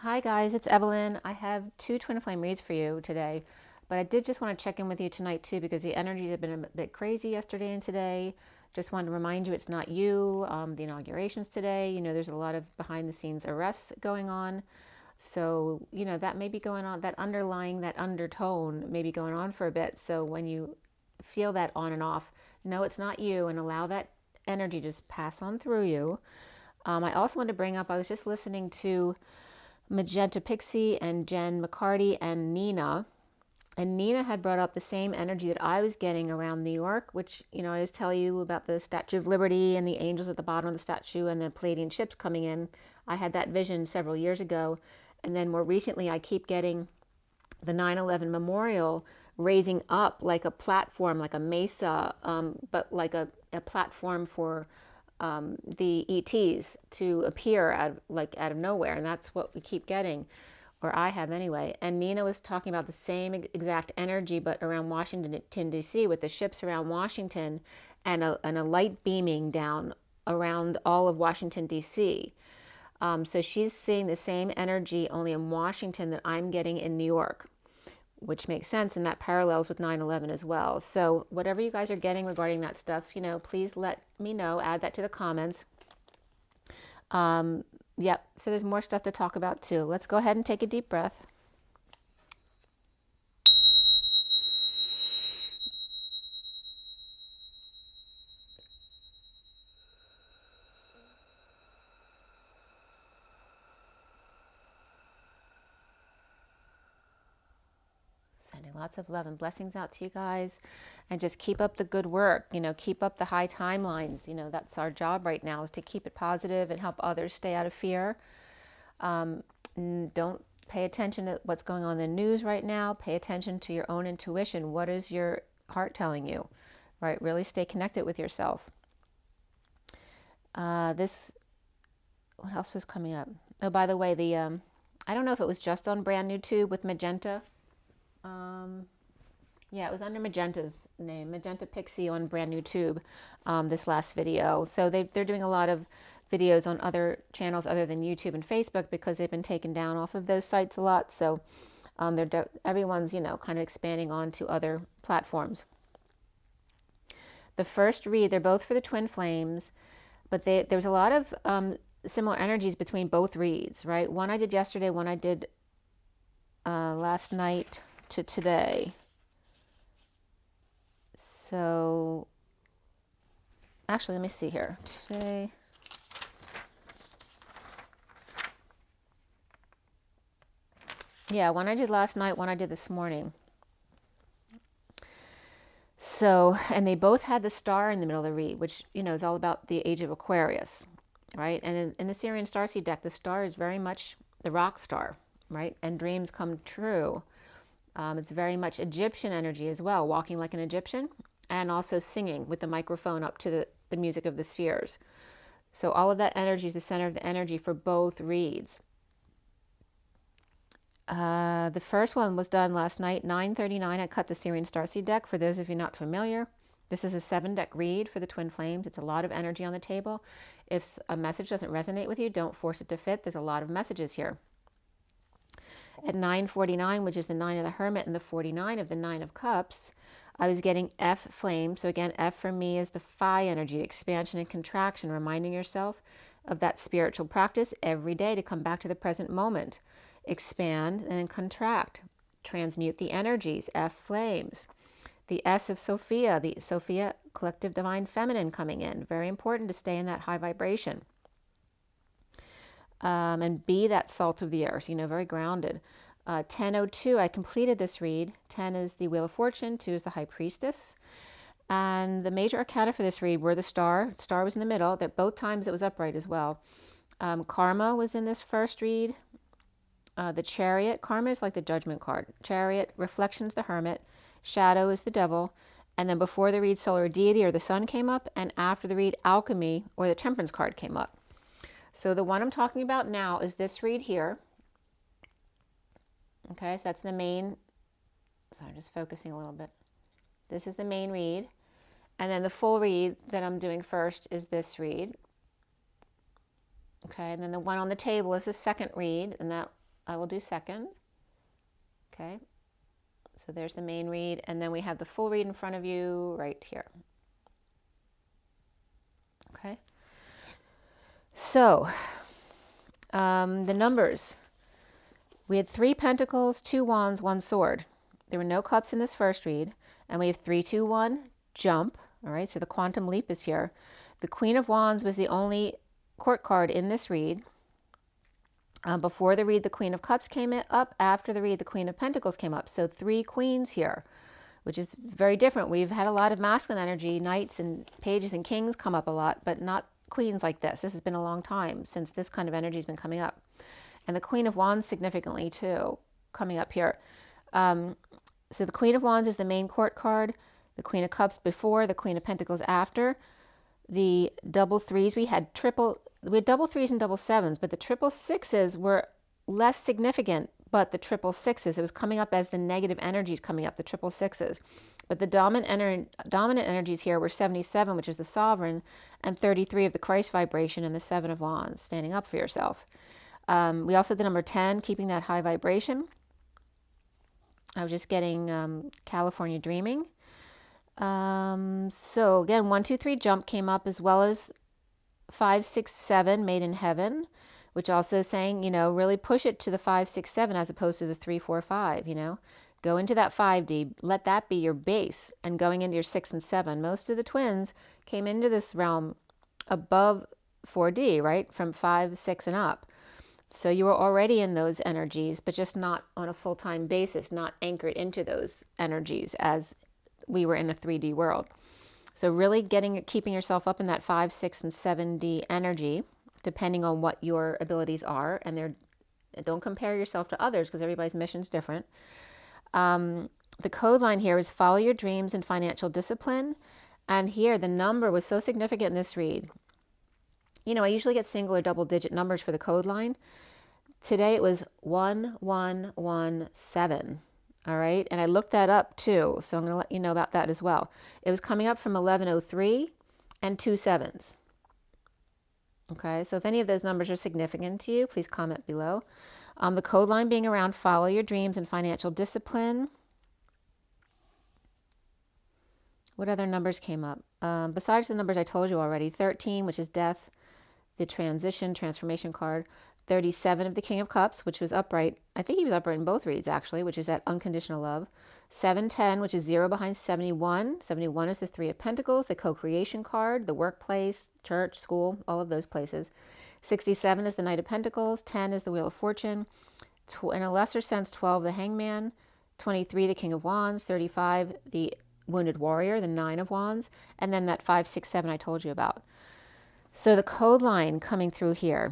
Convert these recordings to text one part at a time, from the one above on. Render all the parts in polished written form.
Hi guys, it's Evelyn. I have two twin flame reads for you today, but I did just want to check in with you tonight too because the energies have been a bit crazy yesterday and today. Just wanted to remind you it's not you. The inaugurations today, there's a lot of behind the scenes arrests going on. So, that may be going on, that underlying, that undertone may be going on for a bit. So when you feel that on and off, know it's not you and allow that energy to just pass on through you. I also wanted to bring up, I was just listening to Magenta Pixie and Jen McCarty and Nina. And Nina had brought up the same energy that I was getting around New York, which, I always tell you about the Statue of Liberty and the angels at the bottom of the statue and the Palladian ships coming in. I had that vision several years ago. And then more recently, I keep getting the 9/11 memorial raising up like a platform, like a mesa, but like a platform for the ETs to appear out of nowhere, and that's what we keep getting, or I have anyway. And Nina was talking about the same exact energy, but around Washington D.C. with the ships around Washington, and a light beaming down around all of Washington D.C. So she's seeing the same energy only in Washington that I'm getting in New York, which makes sense, and that parallels with 9/11 as well. So whatever you guys are getting regarding that stuff, please let me know. Add that to the comments. Yep, so there's more stuff to talk about too. Let's go ahead and take a deep breath. Sending lots of love and blessings out to you guys. And just keep up the good work. Keep up the high timelines. That's our job right now, is to keep it positive and help others stay out of fear. Don't pay attention to what's going on in the news right now. Pay attention to your own intuition. What is your heart telling you? Right? Really stay connected with yourself. This, what else was coming up? Oh, by the way, I don't know if it was just on Brand New Tube with Magenta. Um, yeah, it was under Magenta's name, Magenta Pixie on Brand New Tube, this last video. So they're doing a lot of videos on other channels other than YouTube and Facebook because they've been taken down off of those sites a lot. So everyone's, kind of expanding on to other platforms. The first read, they're both for the twin flames, but there's a lot of similar energies between both reads, right? One I did yesterday, one I did last night to today. So actually, let me see here. Today, yeah, one I did last night, one I did this morning. So, and they both had the star in the middle of the read, which, is all about the age of Aquarius, right? And in the SIRIAN Starseed deck, the star is very much the rock star, right? And dreams come true. It's very much Egyptian energy as well, walking like an Egyptian, and also singing with the microphone up to the music of the spheres. So all of that energy is the center of the energy for both reads. The first one was done last night, 9:39. I cut the SIRIAN Starseed deck. For those of you not familiar, this is a 7-deck read for the twin flames. It's a lot of energy on the table. If a message doesn't resonate with you, don't force it to fit. There's a lot of messages here. At 9:49, which is the 9 of the Hermit and the 49 of the 9 of Cups, I was getting F flame. So again, F for me is the phi energy, expansion and contraction, reminding yourself of that spiritual practice every day to come back to the present moment. Expand and contract. Transmute the energies, F flames. The S of Sophia, the Sophia collective divine feminine coming in. Very important to stay in that high vibration. And be that salt of the earth, very grounded. 10:02, I completed this read. 10 is the Wheel of Fortune, 2 is the High Priestess. And the major arcana for this read were the star. Star was in the middle. That both times it was upright as well. Karma was in this first read. The Chariot. Karma is like the Judgment card. Chariot. Reflections, the Hermit. Shadow is the Devil. And then before the read, Solar Deity or the Sun came up. And after the read, Alchemy or the Temperance card came up. So the one I'm talking about now is this read here. Okay, so that's the main. Sorry, just focusing a little bit. This is the main read. And then the full read that I'm doing first is this read. Okay, and then the one on the table is the second read, and that I will do second. Okay, so there's the main read, and then we have the full read in front of you right here. Okay, so the numbers. We had 3 pentacles, 2 wands, 1 sword. There were no cups in this first read, and we have 3, 2, 1, jump. All right, so the quantum leap is here. The Queen of Wands was the only court card in this read. Before the read, the Queen of Cups came up. After the read, the Queen of Pentacles came up. So 3 queens here, which is very different. We've had a lot of masculine energy, knights and pages and kings come up a lot, but not queens like this. This has been a long time since this kind of energy has been coming up. And the Queen of Wands significantly too, coming up here. So the Queen of Wands is the main court card. The Queen of Cups before, the Queen of Pentacles after. The double threes, we had double threes and double sevens, but the triple sixes were less significant. But the triple sixes, it was coming up as the negative energies coming up, the triple sixes. But the dominant energies here were 77, which is the sovereign, and 33 of the Christ vibration, and the 7 of Wands, standing up for yourself. We also had the number 10, keeping that high vibration. I was just getting California Dreaming. So again, 1, 2, 3 jump came up, as well as 5, 6, 7 made in heaven, which also is saying, really push it to the 5, 6, 7 as opposed to the 3, 4, 5, Go into that 5D, let that be your base, and going into your 6 and 7. Most of the twins came into this realm above 4D, right? From 5, 6 and up. So you were already in those energies, but just not on a full-time basis, not anchored into those energies as we were in a 3D world. So really keeping yourself up in that 5, 6, and 7D energy, depending on what your abilities are. And don't compare yourself to others because everybody's mission is different. The code line here is follow your dreams and financial discipline. And here the number was so significant in this read. I usually get single or double digit numbers for the code line. Today it was 1117. All right. And I looked that up too. So I'm going to let you know about that as well. It was coming up from 1103 and 2 sevens. Okay. So if any of those numbers are significant to you, please comment below. The code line being around follow your dreams and financial discipline. What other numbers came up? Besides the numbers I told you already, 13, which is death, the transformation card. 37 of the King of Cups, which was upright. I think he was upright in both reads, actually, which is that unconditional love. 710, which is 0 behind 71. 71 is the 3 of Pentacles, the co-creation card, the workplace, church, school, all of those places. 67 is the Knight of Pentacles. 10 is the Wheel of Fortune. In a lesser sense, 12, the Hangman. 23, the King of Wands. 35, the Wounded Warrior, the 9 of Wands. And then that 5, 6, 7 I told you about. So the code line coming through here.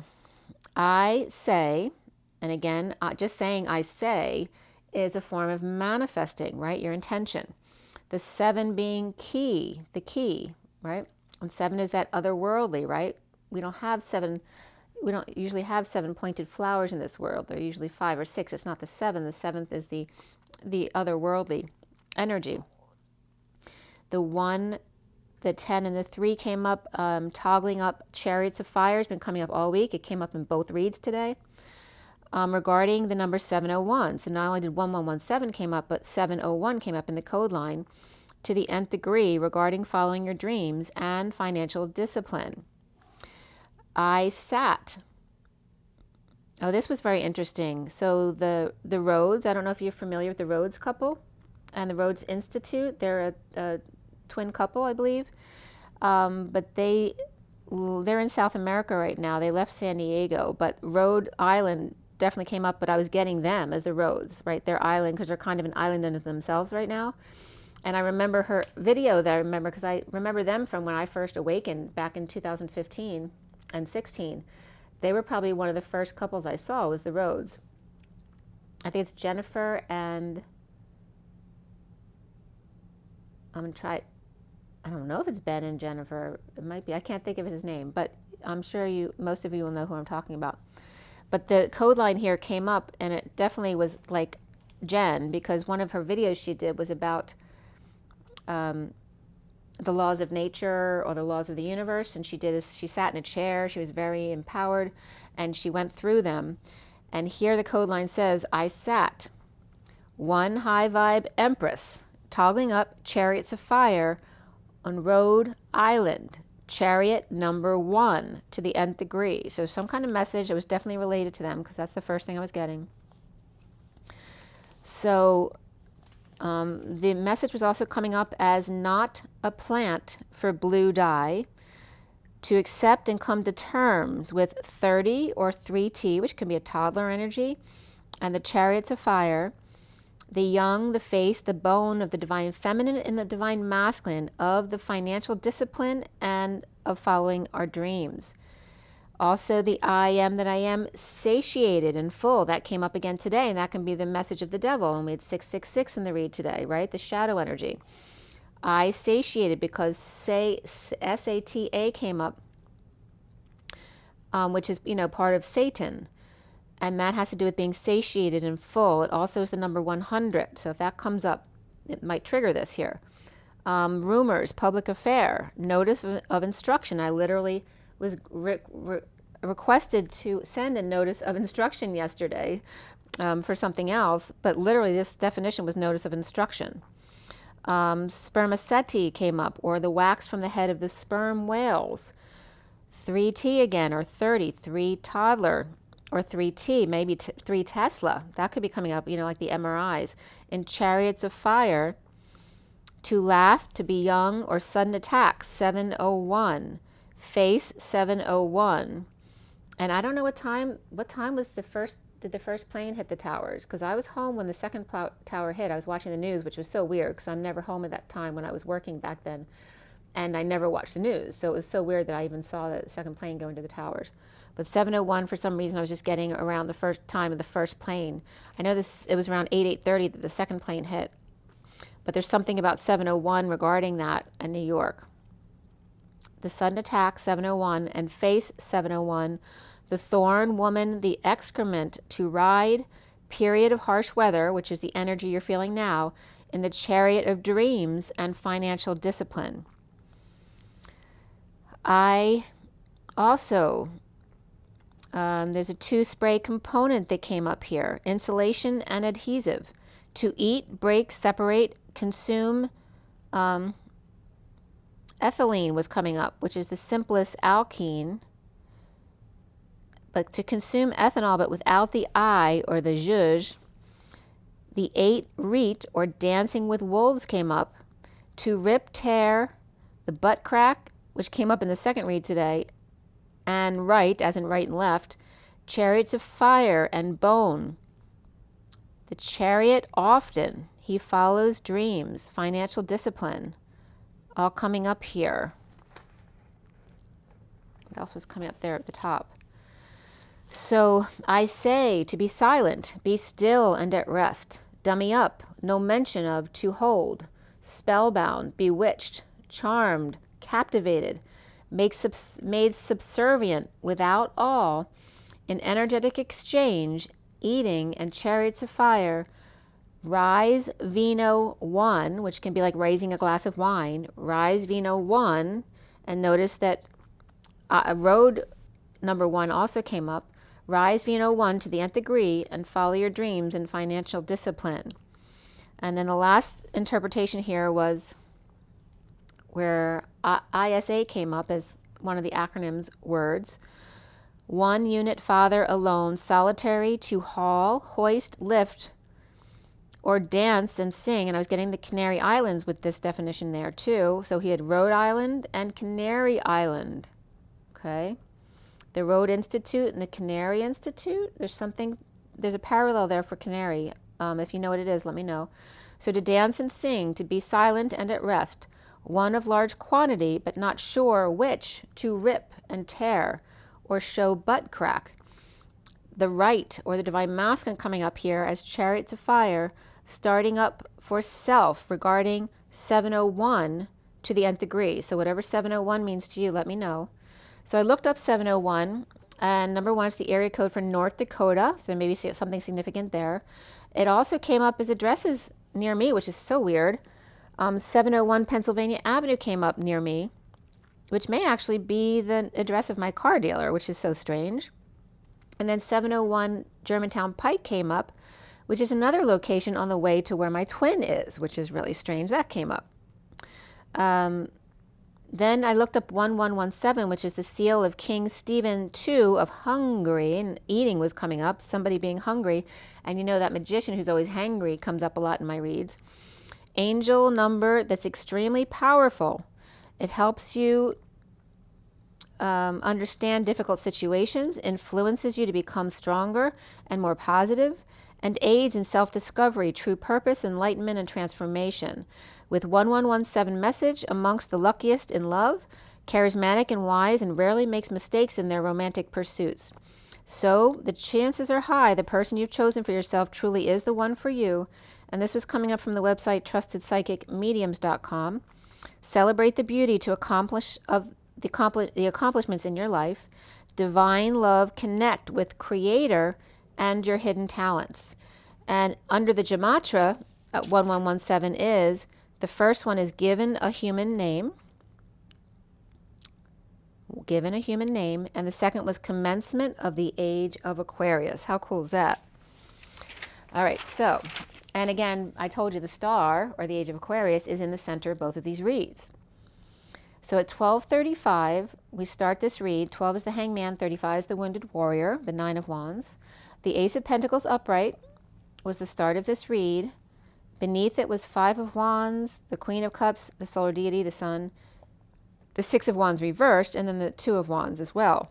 I say, and again, just saying I say is a form of manifesting, right? Your intention. The 7 being the key, right? And 7 is that otherworldly, right? We don't usually have 7 pointed flowers in this world. They're usually 5 or 6. It's not the 7. The 7th is the otherworldly energy. The 1, the 10 and the 3 came up, toggling up. Chariots of Fire has been coming up all week. It came up in both reads today. Regarding the number 701. So not only did 1117 came up, but 701 came up in the code line to the nth degree regarding following your dreams and financial discipline. I sat. Oh, this was very interesting. So the Rhodes, I don't know if you're familiar with the Rhodes couple and the Rhodes Institute. They're a twin couple, I believe. But they're in South America right now. They left San Diego, but Rhode Island definitely came up, but I was getting them as the Rhodes, right? Their island, because they're kind of an island unto themselves right now. And I remember her video that I remember, because I remember them from when I first awakened back in 2015 and 16. They were probably one of the first couples I saw was the Rhodes. I think it's Jennifer and I'm going to try. I don't know if it's Ben and Jennifer. It might be. I can't think of his name, but I'm sure most of you will know who I'm talking about. But the code line here came up, and it definitely was like Jen, because one of her videos she did was about the laws of nature or the laws of the universe, and she sat in a chair. She was very empowered, and she went through them. And here the code line says, I sat one high vibe Empress, toggling up Chariots of Fire on Rhode Island, chariot number 1 to the nth degree. So some kind of message that was definitely related to them, because that's the first thing I was getting. So the message was also coming up as not a plant for blue dye, to accept and come to terms with 30 or 3T, which can be a toddler energy, and the Chariots of Fire, the young, the face, the bone of the divine feminine and the divine masculine, of the financial discipline and of following our dreams. Also the I am that I am, satiated and full. That came up again today, and that can be the message of the devil. And we had 666 in the read today, right? The shadow energy. I satiated, because SATA came up, which is, part of Satan. And that has to do with being satiated and full. It also is the number 100. So if that comes up, it might trigger this here. Rumors, public affair, notice of instruction. I literally was requested to send a notice of instruction yesterday for something else, but literally this definition was notice of instruction. Spermaceti came up, or the wax from the head of the sperm whales. 3T again, or 30, 3 toddler, or 3T, maybe 3 Tesla. That could be coming up, like the MRIs. In Chariots of Fire, to laugh, to be young, or sudden attack, 701. Face, 701. And I don't know what time was did the first plane hit the towers? Because I was home when the second tower hit. I was watching the news, which was so weird, because I'm never home at that time when I was working back then. And I never watched the news. So it was so weird that I even saw the second plane go into the towers. But 701, for some reason, I was just getting around the first time of the first plane. I know it was around 8:30 that the second plane hit. But there's something about 701 regarding that in New York. The sudden attack, 701, and face, 701. The thorn, woman, the excrement, to ride, period of harsh weather, which is the energy you're feeling now, in the chariot of dreams and financial discipline. I also, there's a 2 spray component that came up here, insulation and adhesive. To eat, break, separate, consume. Ethylene was coming up, which is the simplest alkene. But to consume ethanol, but without the I or the zhuj. The 8 reet, or dancing with wolves, came up. To rip, tear, the butt crack, which came up in the second read today, and right, as in right and left, Chariots of Fire and bone. The chariot often, he follows dreams, financial discipline, all coming up here. What else was coming up there at the top? So I say to be silent, be still and at rest, dummy up, no mention of to hold, spellbound, bewitched, charmed, captivated, made subservient, without all, in energetic exchange, eating and Chariots of Fire, rise vino 1, which can be like raising a glass of wine, rise vino 1, and notice that road number 1 also came up, rise vino 1 to the nth degree and follow your dreams and financial discipline. And then the last interpretation here was where ISA came up as one of the acronyms words. 1 unit father alone, solitary, to haul, hoist, lift, or dance and sing. And I was getting the Canary Islands with this definition there too. So he had Rhode Island and Canary Island. Okay. The Rhode Institute and the Canary Institute. There's a parallel there for Canary. If you know what it is, let me know. So to dance and sing, to be silent and at rest. 1 of large quantity, but not sure which, to rip and tear, or show butt crack. The right, or the divine masculine, coming up here as Chariots of Fire, starting up for self regarding 701 to the nth degree. So whatever 701 means to you, let me know. So I looked up 701, and number 1 is the area code for North Dakota, so maybe something significant there. It also came up as addresses near me, which is so weird. 701 Pennsylvania Avenue came up near me, which may actually be the address of my car dealer, which is so strange. And then 701 Germantown Pike came up, which is another location on the way to where my twin is, which is really strange. That came up. Then I looked up 1117, which is the seal of King Stephen II of Hungary, and eating was coming up, somebody being hungry. And you know that magician who's always hangry comes up a lot in my reads. Angel number that's extremely powerful. It helps you understand difficult situations, influences you to become stronger and more positive, and aids in self-discovery, true purpose, enlightenment, and transformation. With 1117 message, amongst the luckiest in love, charismatic and wise, and rarely makes mistakes in their romantic pursuits. So the chances are high the person you've chosen for yourself truly is the one for you. And this was coming up from the website trustedpsychicmediums.com. Celebrate the beauty to accomplish of the accomplishments in your life. Divine love, connect with Creator and your hidden talents. And under the Gematria, 1117 is, the first one is given a human name. Given a human name. And the second was commencement of the age of Aquarius. How cool is that? All right, so, and again, I told you the star, or the age of Aquarius, is in the center of both of these reads. So at 12:35, we start this read. 12 is the Hangman, 35 is the Wounded Warrior, the Nine of Wands. The Ace of Pentacles upright was the start of this read. Beneath it was 5 of Wands, the Queen of Cups, the solar deity, the Sun, the 6 of Wands reversed, and then the 2 of Wands as well.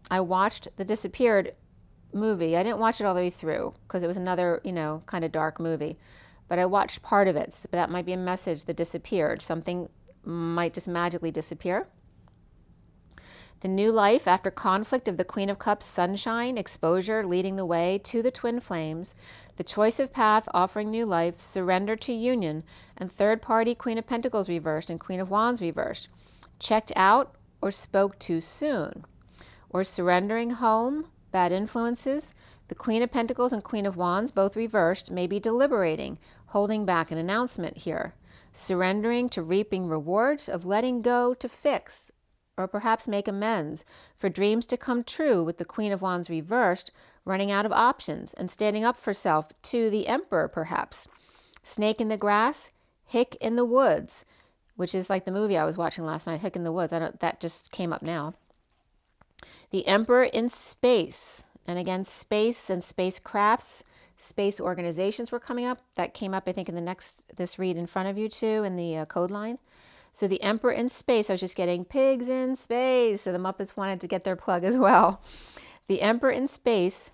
I watched the Disappeared movie. I didn't watch it all the way through because it was another, kind of dark movie. But I watched part of it. So that might be a message that disappeared. Something might just magically disappear. The new life after conflict of the Queen of Cups, sunshine, exposure, leading the way to the twin flames, the choice of path offering new life, surrender to union, and third party Queen of Pentacles reversed and Queen of Wands reversed. Checked out or spoke too soon, or surrendering home, bad influences. The Queen of Pentacles and Queen of Wands, both reversed, may be deliberating, holding back an announcement here. Surrendering to reaping rewards, of letting go to fix, or perhaps make amends, for dreams to come true with the Queen of Wands reversed, running out of options, and standing up for self to the Emperor perhaps. Snake in the grass, hick in the woods, which is like the movie I was watching last night, Hick in the Woods. That just came up now. The Emperor in space, and again, space and spacecrafts, space organizations were coming up. That came up, I think, in this read in front of you too, in the code line. So the Emperor in space, I was just getting pigs in space, so the Muppets wanted to get their plug as well. The Emperor in space,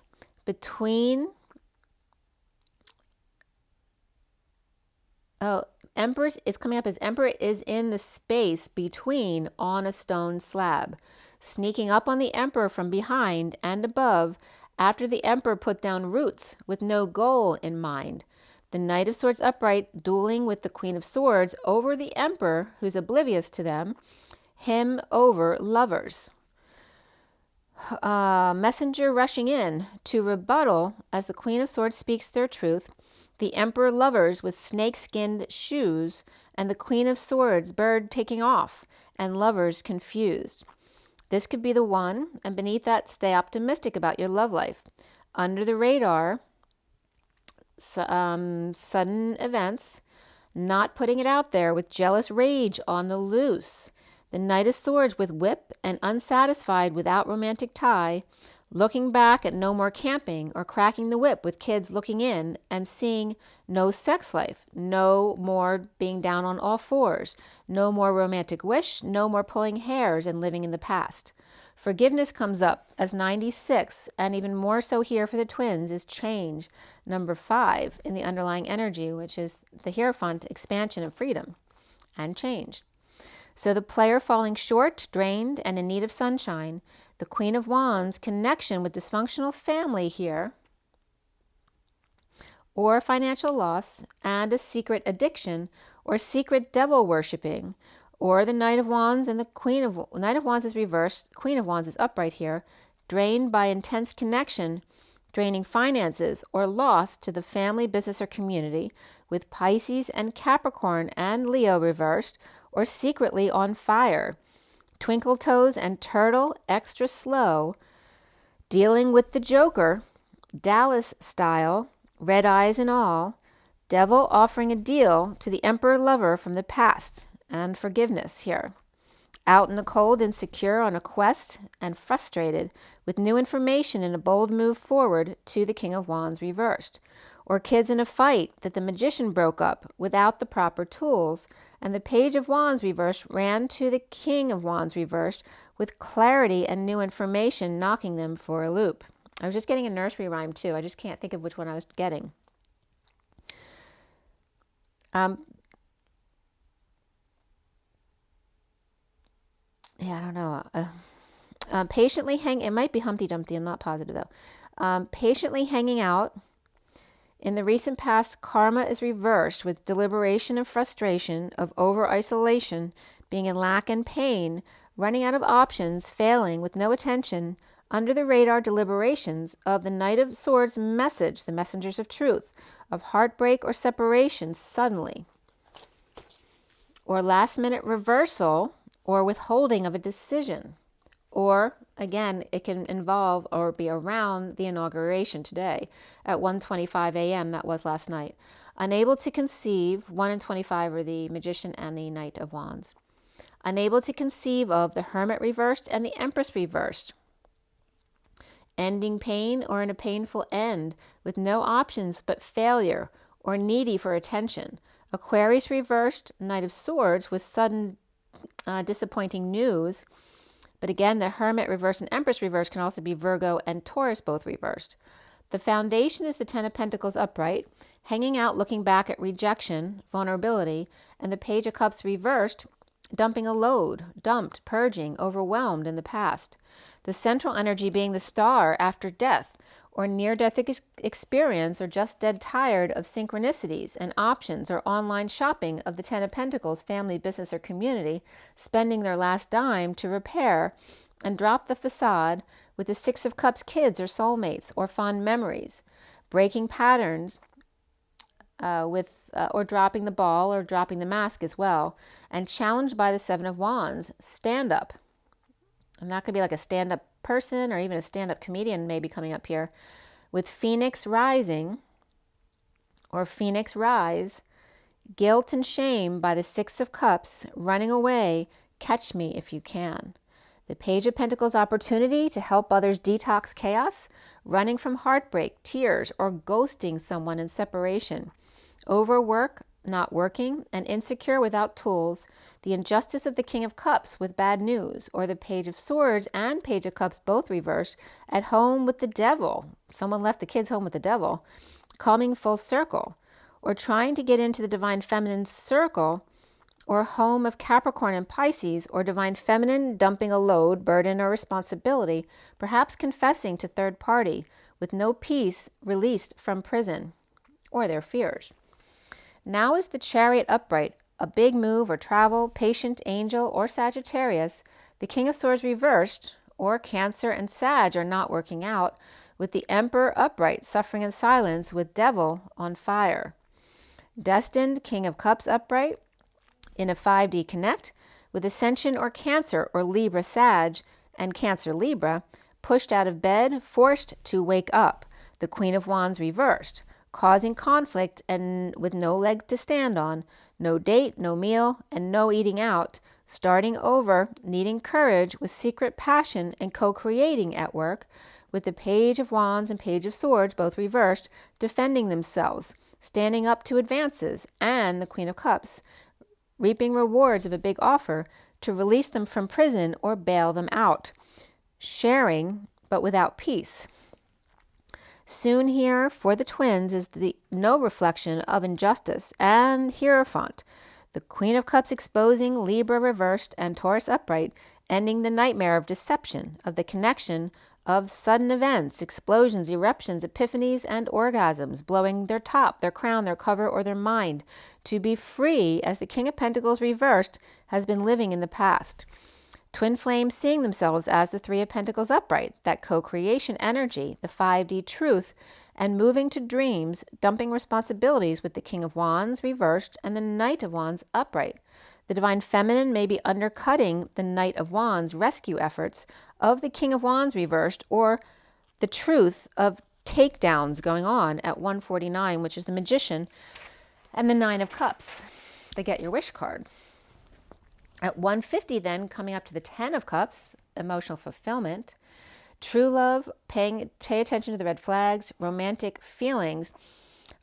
Emperor is coming up as Emperor is in the space between on a stone slab, sneaking up on the Emperor from behind and above after the Emperor put down roots with no goal in mind. The Knight of Swords upright dueling with the Queen of Swords over the Emperor, who's oblivious to them, him over lovers. Messenger rushing in to rebuttal as the Queen of Swords speaks their truth. The Emperor lovers with snake-skinned shoes, and the Queen of Swords bird taking off, and lovers confused. This could be the one, and beneath that, stay optimistic about your love life. Under the radar, sudden events, not putting it out there with jealous rage on the loose. The Knight of Swords with whip and unsatisfied without romantic tie, looking back at no more camping or cracking the whip with kids looking in and seeing no sex life, no more being down on all fours, no more romantic wish, no more pulling hairs and living in the past. Forgiveness comes up as 96, and even more so here for the twins is change, number 5 in the underlying energy, which is the Hierophant, expansion and freedom, and change. So the player falling short, drained, and in need of sunshine. The Queen of Wands, connection with dysfunctional family here, or financial loss, and a secret addiction, or secret devil worshipping. Or the Knight of Wands and the Knight of Wands is reversed, Queen of Wands is upright here, drained by intense connection, draining finances, or loss to the family, business, or community, with Pisces and Capricorn and Leo reversed, or secretly on fire. Twinkle toes and turtle, extra slow, Dealing with the Joker, Dallas style, red eyes and all, devil offering a deal to the emperor lover from the past, and forgiveness here. Out in the cold, insecure, on a quest, and frustrated, with new information and a bold move forward to the King of Wands reversed. Or kids in a fight that the magician broke up without the proper tools, and the Page of Wands reversed ran to the King of Wands reversed with clarity and new information knocking them for a loop. I was just getting a nursery rhyme too. I just can't think of which one I was getting. Yeah, I don't know. Patiently hang. It might be Humpty Dumpty. I'm not positive though. Patiently hanging out. In the recent past, karma is reversed with deliberation and frustration of over-isolation, being in lack and pain, running out of options, failing with no attention, under the radar deliberations of the Knight of Swords message, the messengers of truth, of heartbreak or separation suddenly, or last-minute reversal or withholding of a decision. Or, again, it can involve or be around the inauguration today at 1:25 a.m. That was last night. Unable to conceive, 1 and 25 are the Magician and the Knight of Wands. Unable to conceive of the Hermit reversed and the Empress reversed. Ending pain or in a painful end with no options but failure or needy for attention. Aquarius reversed, Knight of Swords with sudden disappointing news. But again, the Hermit reversed and Empress reversed can also be Virgo and Taurus both reversed. The foundation is the Ten of Pentacles upright, hanging out looking back at rejection, vulnerability, and the Page of Cups reversed, dumping a load, dumped, purging, overwhelmed in the past. The central energy being the Star after death, or near-death experience, or just dead tired of synchronicities and options, or online shopping of the Ten of Pentacles, family, business, or community, spending their last dime to repair and drop the facade with the Six of Cups, kids or soulmates, or fond memories, breaking patterns or dropping the ball or dropping the mask as well, and challenged by the Seven of Wands, stand up. And that could be like a stand-up person or even a stand-up comedian maybe coming up here, with Phoenix rising or Phoenix rise, guilt and shame by the Six of Cups, running away, catch me if you can. The Page of Pentacles opportunity to help others detox chaos, running from heartbreak, tears, or ghosting someone in separation. Overwork, not working, and insecure without tools, the injustice of the King of Cups with bad news, or the Page of Swords and Page of Cups both reversed, at home with the devil, someone left the kids home with the devil, coming full circle, or trying to get into the Divine Feminine circle, or home of Capricorn and Pisces, or Divine Feminine dumping a load, burden, or responsibility, perhaps confessing to third party, with no peace, released from prison, or their fears. Now is the Chariot upright, a big move or travel, patient, angel, or Sagittarius, the King of Swords reversed, or Cancer and Sag are not working out, with the Emperor upright, suffering in silence, with Devil on fire. Destined, King of Cups upright, in a 5D connect, with Ascension or Cancer or Libra Sag, and Cancer Libra, pushed out of bed, forced to wake up, the Queen of Wands reversed, causing conflict and with no leg to stand on, no date, no meal, and no eating out, starting over, needing courage with secret passion and co-creating at work, with the Page of Wands and Page of Swords both reversed, defending themselves, standing up to advances, and the Queen of Cups, reaping rewards of a big offer to release them from prison or bail them out, sharing but without peace. Soon here for the twins is the no reflection of injustice and Hierophant, the Queen of Cups exposing Libra reversed and Taurus upright, ending the nightmare of deception, of the connection of sudden events, explosions, eruptions, epiphanies, and orgasms, blowing their top, their crown, their cover, or their mind, to be free as the King of Pentacles reversed has been living in the past. Twin flames seeing themselves as the Three of Pentacles upright, that co-creation energy, the 5D truth, and moving to dreams, dumping responsibilities with the King of Wands reversed and the Knight of Wands upright. The Divine Feminine may be undercutting the Knight of Wands rescue efforts of the King of Wands reversed, or the truth of takedowns going on at 149, which is the Magician, and the Nine of Cups, the Get Your Wish card. At 150 then, coming up to the Ten of Cups, emotional fulfillment, true love, pay attention to the red flags, romantic feelings,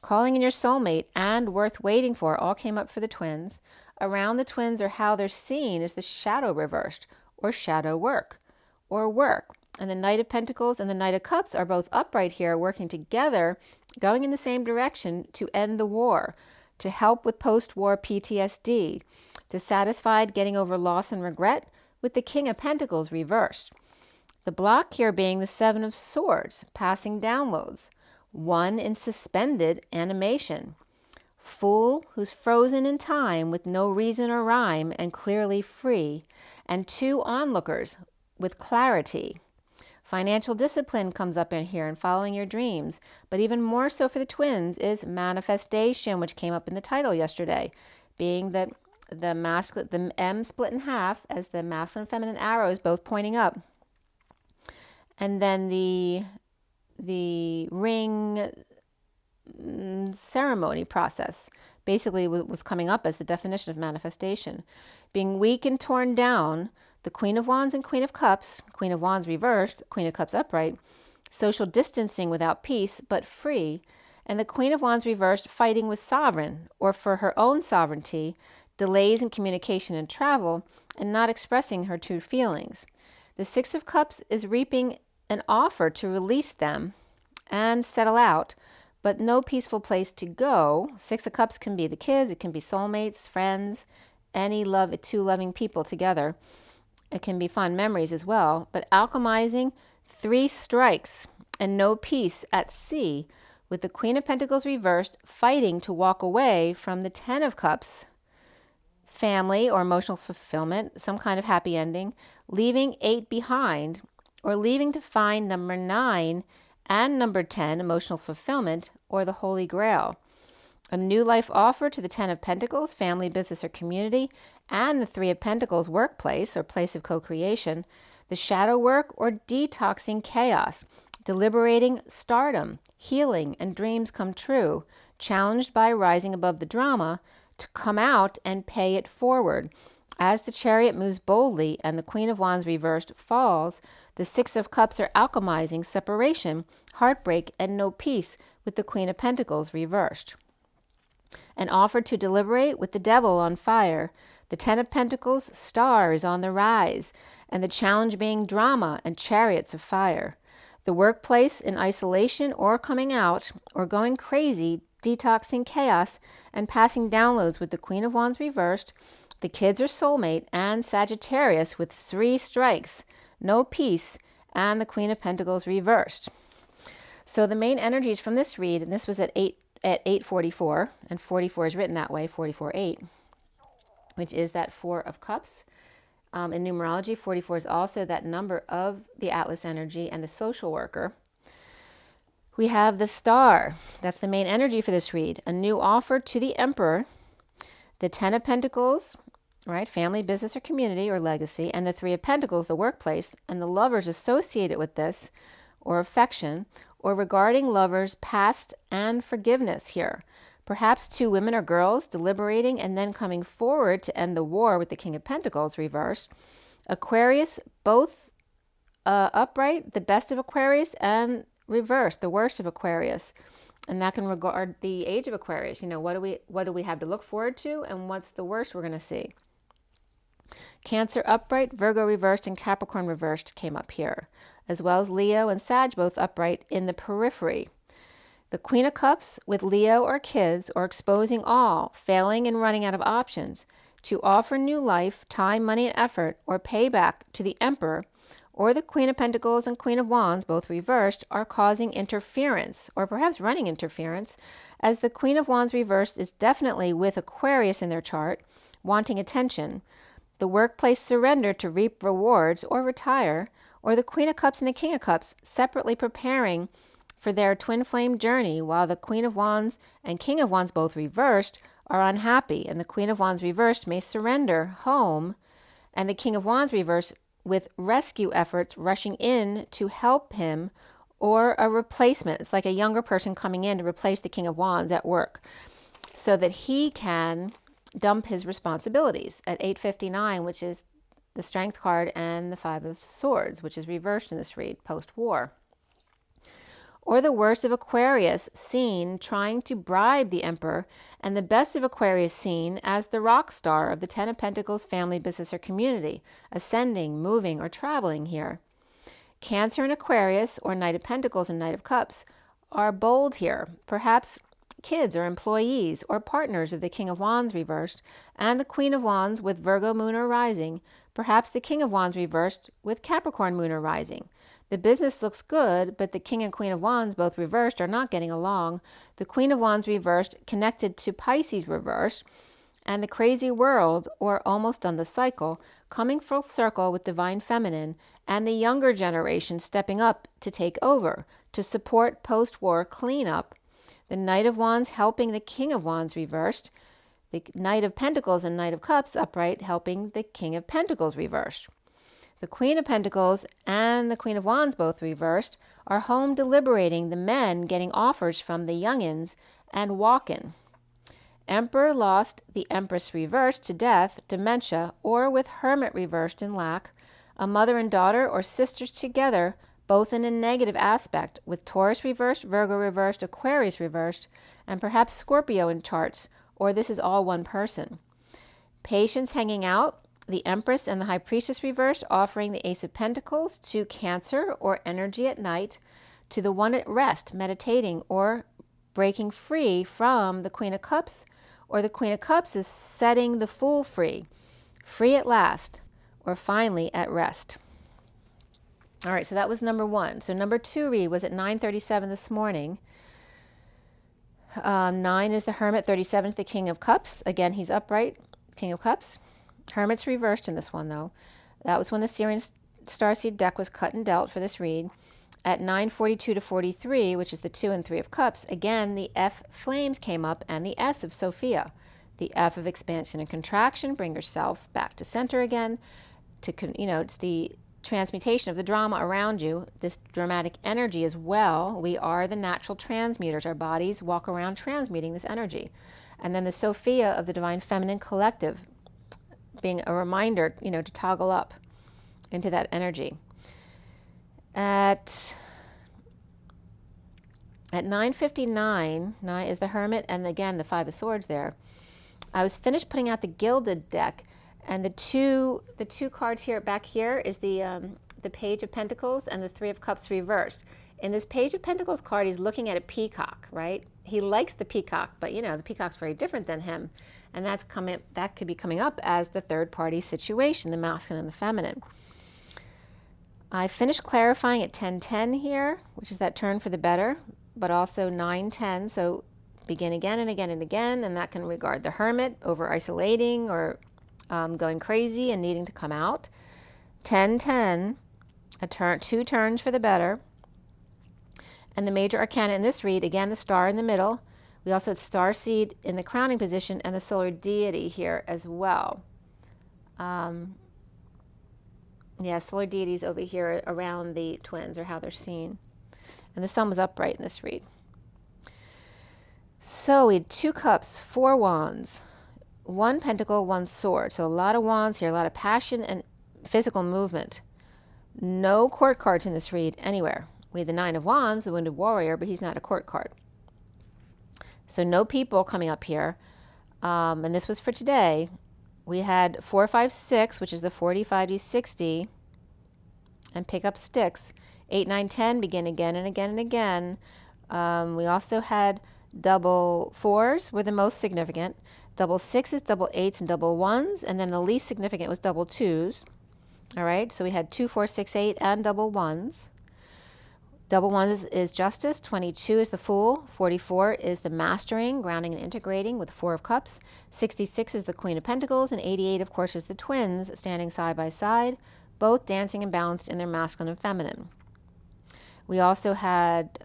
calling in your soulmate, and worth waiting for all came up for the twins. Around the twins, or how they're seen, is the shadow reversed, or shadow work, or work. And the Knight of Pentacles and the Knight of Cups are both upright here, working together, going in the same direction to end the war, to help with post-war PTSD, dissatisfied, getting over loss and regret, with the King of Pentacles reversed. The block here being the Seven of Swords, passing downloads, one in suspended animation, Fool, who's frozen in time with no reason or rhyme and clearly free, and two onlookers with clarity. Financial discipline comes up in here and following your dreams, but even more so for the twins is manifestation, which came up in the title yesterday, being the M split in half as the masculine and feminine arrows both pointing up, and then the ring ceremony process basically was coming up as the definition of manifestation, being weak and torn down. The Queen of Wands and Queen of Cups, Queen of Wands reversed, Queen of Cups upright, social distancing without peace but free, and the Queen of Wands reversed, fighting with sovereign, or for her own sovereignty, delays in communication and travel, and not expressing her true feelings. The Six of Cups is reaping an offer to release them and settle out, but no peaceful place to go. Six of Cups can be the kids, it can be soulmates, friends, two loving people together. It can be fond memories as well, but alchemizing, three strikes and no peace at sea, with the Queen of Pentacles reversed, fighting to walk away from the Ten of Cups, family or emotional fulfillment, some kind of happy ending, leaving 8 behind, or leaving to find number 9 and number 10, emotional fulfillment, or the Holy Grail. A new life offer to the Ten of Pentacles, family, business, or community, and the Three of Pentacles, workplace or place of co-creation, the shadow work or detoxing chaos, deliberating stardom, healing, and dreams come true, challenged by rising above the drama to come out and pay it forward. As the Chariot moves boldly and the Queen of Wands reversed falls, the Six of Cups are alchemizing separation, heartbreak, and no peace, with the Queen of Pentacles reversed. An offer to deliberate, with the Devil on fire. The Ten of Pentacles, star, is on the rise, and the challenge being drama and chariots of fire. The workplace in isolation or coming out or going crazy, detoxing chaos and passing downloads, with the Queen of Wands reversed, the kids are soulmate, and Sagittarius with 3 strikes, no peace, and the Queen of Pentacles reversed. So the main energies from this read, and this was at 8:44, and 44 is written that way, 44:8, which is that 4 of Cups. In numerology, 44 is also that number of the Atlas energy and the social worker. We have the Star. That's the main energy for this read. A new offer to the Emperor, the Ten of Pentacles, right, family, business, or community, or legacy, and the Three of Pentacles, the workplace, and the lovers associated with this, or affection, or regarding lovers past, and forgiveness here. Perhaps 2 women or girls deliberating and then coming forward to end the war, with the King of Pentacles reversed. Aquarius, both upright, the best of Aquarius, and reversed, the worst of Aquarius. And that can regard the age of Aquarius. What do we have to look forward to, and what's the worst we're going to see? Cancer upright, Virgo reversed, and Capricorn reversed came up here, as well as Leo and Sag both upright in the periphery. The Queen of Cups with Leo or kids, or exposing all, failing and running out of options, to offer new life, time, money, and effort, or payback to the Emperor, or the Queen of Pentacles and Queen of Wands, both reversed, are causing interference, or perhaps running interference, as the Queen of Wands reversed is definitely with Aquarius in their chart, wanting attention. The workplace surrender to reap rewards or retire, or the Queen of Cups and the King of Cups separately preparing for their twin flame journey, while the Queen of Wands and King of Wands, both reversed, are unhappy, and the Queen of Wands reversed may surrender home, and the King of Wands reversed with rescue efforts rushing in to help him or a replacement. It's like a younger person coming in to replace the King of Wands at work so that he can dump his responsibilities at 8:59, which is the Strength card, and the Five of Swords, which is reversed in this read, post-war. Or the worst of Aquarius, seen trying to bribe the Emperor, and the best of Aquarius seen as the rock star of the Ten of Pentacles family, business, or community, ascending, moving, or traveling here. Cancer and Aquarius, or Knight of Pentacles and Knight of Cups, are bold here. Perhaps kids or employees or partners of the King of Wands reversed, and the Queen of Wands with Virgo moon or rising. Perhaps the King of Wands reversed with Capricorn moon or rising. The business looks good, but the King and Queen of Wands, both reversed, are not getting along. The Queen of Wands reversed connected to Pisces reversed, and the crazy world, or almost on the cycle, coming full circle with divine feminine, and the younger generation stepping up to take over, to support post-war cleanup. The Knight of Wands helping the King of Wands reversed, the Knight of Pentacles and Knight of Cups upright helping the King of Pentacles reversed. The Queen of Pentacles and the Queen of Wands, both reversed, are home deliberating, the men getting offers from the youngins and walking. Emperor lost, the Empress reversed to death, dementia, or with Hermit reversed in lack. A mother and daughter or sisters together, both in a negative aspect, with Taurus reversed, Virgo reversed, Aquarius reversed, and perhaps Scorpio in charts, or this is all one person. Patience hanging out, the Empress and the High Priestess reversed, offering the Ace of Pentacles to Cancer or energy at night, to the one at rest, meditating or breaking free from the Queen of Cups, or the Queen of Cups is setting the Fool free, free at last, or finally at rest. All right, so that was number one. So number two read was at 9:37 this morning. 9 is the Hermit, 37 is the King of Cups. Again, he's upright, King of Cups. Hermit's reversed in this one, though. That was when the SIRIAN Starseed deck was cut and dealt for this read. At 9:42 to 43, which is the 2 and 3 of Cups, again, the F flames came up and the S of Sophia. The F of expansion and contraction, bring yourself back to center again. It's the transmutation of the drama around you, this dramatic energy as well. We are the natural transmuters. Our bodies walk around transmuting this energy. And then the Sophia of the Divine Feminine Collective, being a reminder, to toggle up into that energy. At 9:59, 9 is the Hermit, and again the Five of Swords there. I was finished putting out the Gilded deck, and the two cards here back here is the Page of Pentacles and the Three of Cups reversed. In this Page of Pentacles card, he's looking at a peacock, right? He likes the peacock, but the peacock's very different than him. And that could be coming up as the third party situation, the masculine and the feminine. I finished clarifying at 10:10 here, which is that turn for the better, but also 9:10, so begin again and again and again, and that can regard the Hermit over isolating or going crazy and needing to come out. 10:10, two turns for the better. And the major arcana in this read, again, the star in the middle. We also had Starseed in the crowning position and the solar deity here as well. Solar deities over here around the twins, or how they're seen. And the sun was upright in this read. So we had 2 cups, 4 wands, 1 pentacle, 1 sword. So a lot of wands here, a lot of passion and physical movement. No court cards in this read anywhere. We had the 9 of wands, the wounded warrior, but he's not a court card. So no people coming up here. And this was for today. We had 4, 5, 6, which is the 40, 50, 60, and pick up sticks. 8, 9, 10, begin again and again and again. We also had double 4s were the most significant. Double 6s, double 8s, and double 1s. And then the least significant was double 2s. All right, so we had 2, 4, 6, 8, and double 1s. Double 1 is justice, 22 is the Fool, 44 is the mastering, grounding and integrating with the 4 of Cups, 66 is the Queen of Pentacles, and 88, of course, is the twins standing side by side, both dancing and balanced in their masculine and feminine. We also had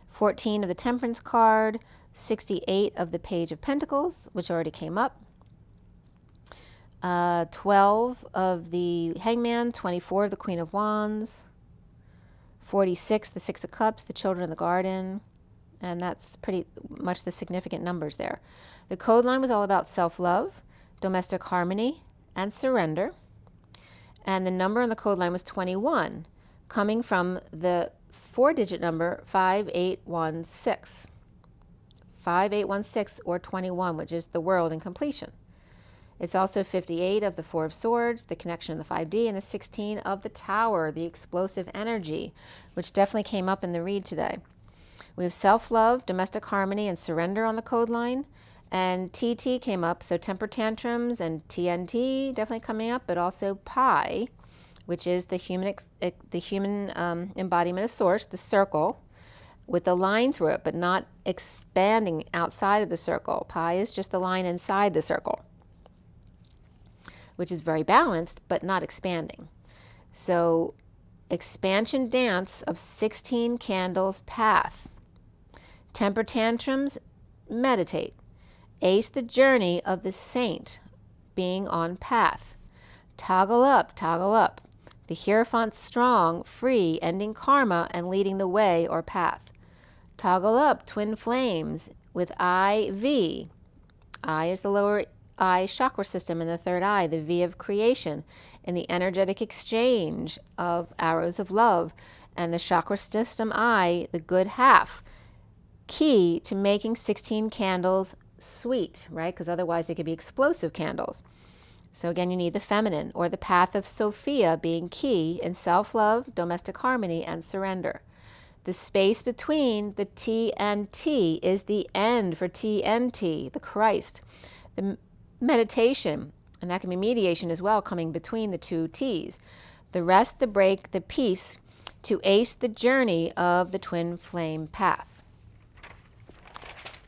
14 of the Temperance card, 68 of the Page of Pentacles, which already came up, 12 of the Hangman, 24 of the Queen of Wands, 46, the Six of Cups, the children in the garden, and that's pretty much the significant numbers there. The code line was all about self-love, domestic harmony, and surrender. And the number in the code line was 21, coming from the 4-digit number 5816. 5816 or 21, which is the world in completion. It's also 58 of the Four of Swords, the connection of the 5D, and the 16 of the Tower, the explosive energy, which definitely came up in the read today. We have self-love, domestic harmony, and surrender on the code line. And TT came up, so temper tantrums, and TNT definitely coming up, but also Pi, which is the human embodiment of Source, the circle, with a line through it, but not expanding outside of the circle. Pi is just the line inside the circle, which is very balanced, but not expanding. So, expansion dance of 16 candles path. Temper tantrums, meditate. Ace the journey of the saint, being on path. Toggle up, toggle up. The Hierophant strong, free, ending karma and leading the way or path. Toggle up, twin flames, with IV. I is the lower eye chakra system in the third eye, the V of creation, in the energetic exchange of arrows of love, and the chakra system I, the good half, key to making 16 candles sweet, right? Because otherwise they could be explosive candles. So again, you need the feminine, or the path of Sophia being key in self-love, domestic harmony, and surrender. The space between the T and T is the end for TNT, the Christ. The meditation, and that can be mediation as well, coming between the two T's. The rest, the break, the peace, to ace the journey of the twin flame path.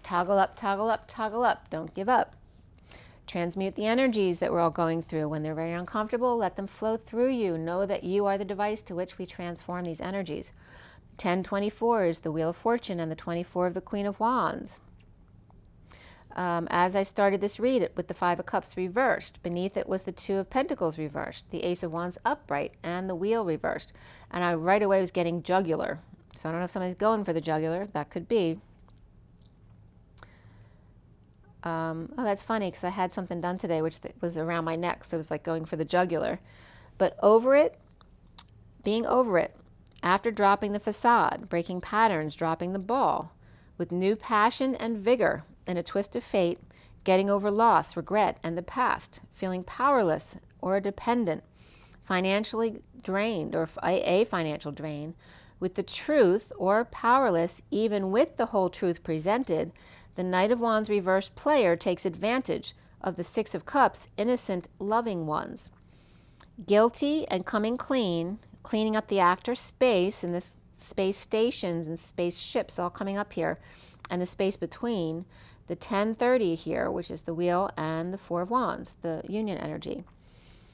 Toggle up, toggle up, toggle up. Don't give up. Transmute the energies that we're all going through. When they're very uncomfortable, let them flow through you. Know that you are the device to which we transform these energies. 1024 is the Wheel of Fortune and the 24 of the Queen of Wands. As I started this read with the Five of Cups reversed, beneath it was the Two of Pentacles reversed, the Ace of Wands upright, and the Wheel reversed. And I right away was getting jugular. So I don't know if somebody's going for the jugular. That could be. Oh, that's funny because I had something done today which was around my neck, so it was like going for the jugular. But over it, being over it, after dropping the facade, breaking patterns, dropping the ball, with new passion and vigor, in a twist of fate, getting over loss, regret, and the past, feeling powerless or dependent, financially drained or a financial drain, with the truth or powerless even with the whole truth presented, the Knight of Wands reversed player takes advantage of the Six of Cups, innocent, loving ones. Guilty and coming clean, cleaning up the actor space and the space stations and space ships all coming up here, and the space between, the 1030 here, which is the Wheel, and the Four of Wands, the union energy.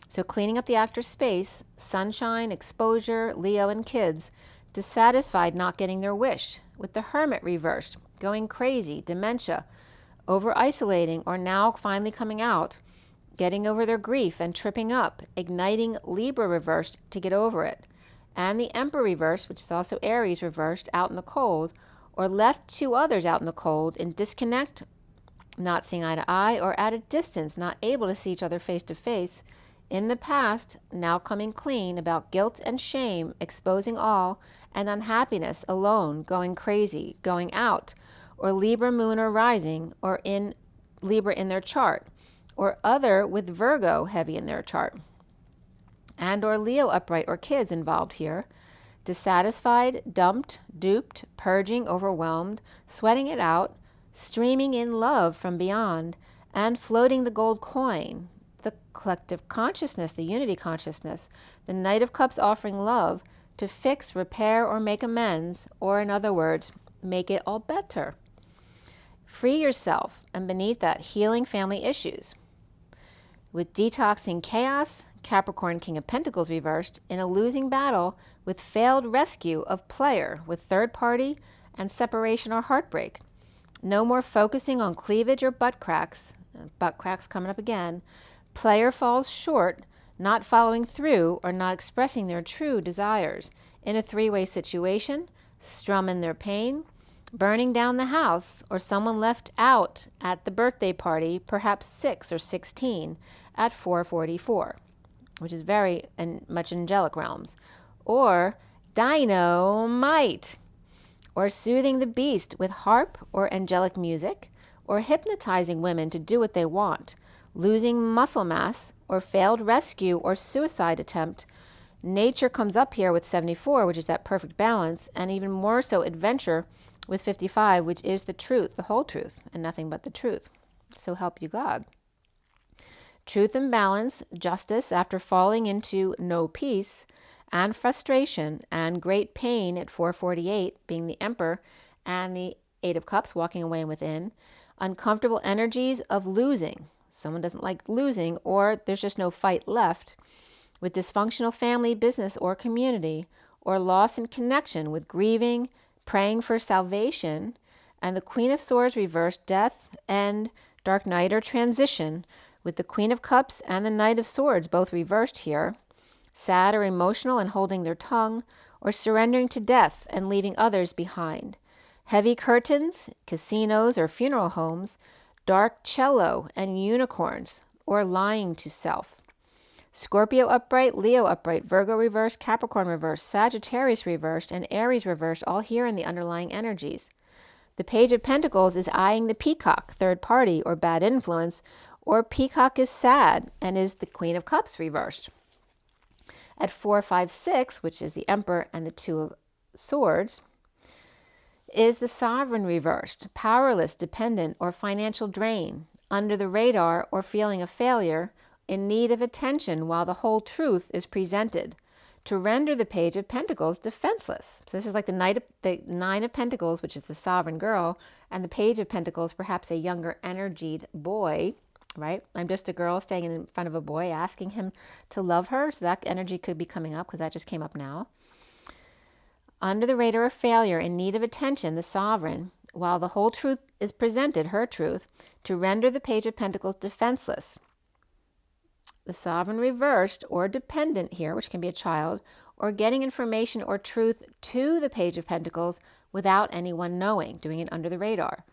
So cleaning up the actor space, sunshine, exposure, Leo and kids, dissatisfied not getting their wish, with the Hermit reversed, going crazy, dementia, over-isolating, or now finally coming out, getting over their grief and tripping up, igniting Libra reversed to get over it, and the Emperor reversed, which is also Aries reversed, out in the cold, or left two others out in the cold in disconnect, not seeing eye to eye, or at a distance, not able to see each other face to face, in the past, now coming clean about guilt and shame, exposing all, and unhappiness, alone, going crazy, going out, or Libra moon or rising, or in Libra in their chart, or other with Virgo heavy in their chart, and or Leo upright or kids involved here, dissatisfied, dumped, duped, purging, overwhelmed, sweating it out, streaming in love from beyond, and floating the gold coin, the collective consciousness, the unity consciousness, the Knight of Cups offering love to fix, repair, or make amends, or in other words, make it all better. Free yourself, and beneath that, healing family issues. With detoxing chaos, Capricorn King of Pentacles reversed, in a losing battle with failed rescue of player with third party and separation or heartbreak. No more focusing on cleavage or butt cracks coming up again. Player falls short, not following through or not expressing their true desires. In a three-way situation, strumming their pain, burning down the house, or someone left out at the birthday party, perhaps 6 or 16, at 4:44, which is very and much angelic realms. Or dynamite, or soothing the beast with harp or angelic music, or hypnotizing women to do what they want, losing muscle mass, or failed rescue or suicide attempt. Nature comes up here with 74, which is that perfect balance, and even more so adventure with 55, which is the truth, the whole truth, and nothing but the truth. So help you God. Truth and balance, justice after falling into no peace, and frustration and great pain at 4:48, being the Emperor, and the Eight of Cups walking away within. Uncomfortable energies of losing. Someone doesn't like losing, or there's just no fight left. With dysfunctional family, business, or community, or loss in connection with grieving, praying for salvation, and the Queen of Swords reversed, death, end, dark night, or transition, with the Queen of Cups and the Knight of Swords both reversed here, sad or emotional and holding their tongue, or surrendering to death and leaving others behind. Heavy curtains, casinos or funeral homes, dark cello and unicorns, or lying to self. Scorpio upright, Leo upright, Virgo reversed, Capricorn reversed, Sagittarius reversed, and Aries reversed, all here in the underlying energies. The Page of Pentacles is eyeing the Peacock, third party or bad influence, or Peacock is sad and is the Queen of Cups reversed. At 4:56, which is the Emperor and the Two of Swords, is the Sovereign reversed, powerless, dependent, or financial drain, under the radar or feeling a failure, in need of attention while the whole truth is presented, to render the Page of Pentacles defenseless. So this is like the Nine of Pentacles, which is the sovereign girl, and the Page of Pentacles, perhaps a younger energied boy, right? I'm just a girl staying in front of a boy asking him to love her, so that energy could be coming up because that just came up now. Under the radar of failure, in need of attention, the sovereign, while the whole truth is presented, her truth, to render the Page of Pentacles defenseless. The sovereign reversed or dependent here, which can be a child, or getting information or truth to the Page of Pentacles without anyone knowing, doing it under the radar.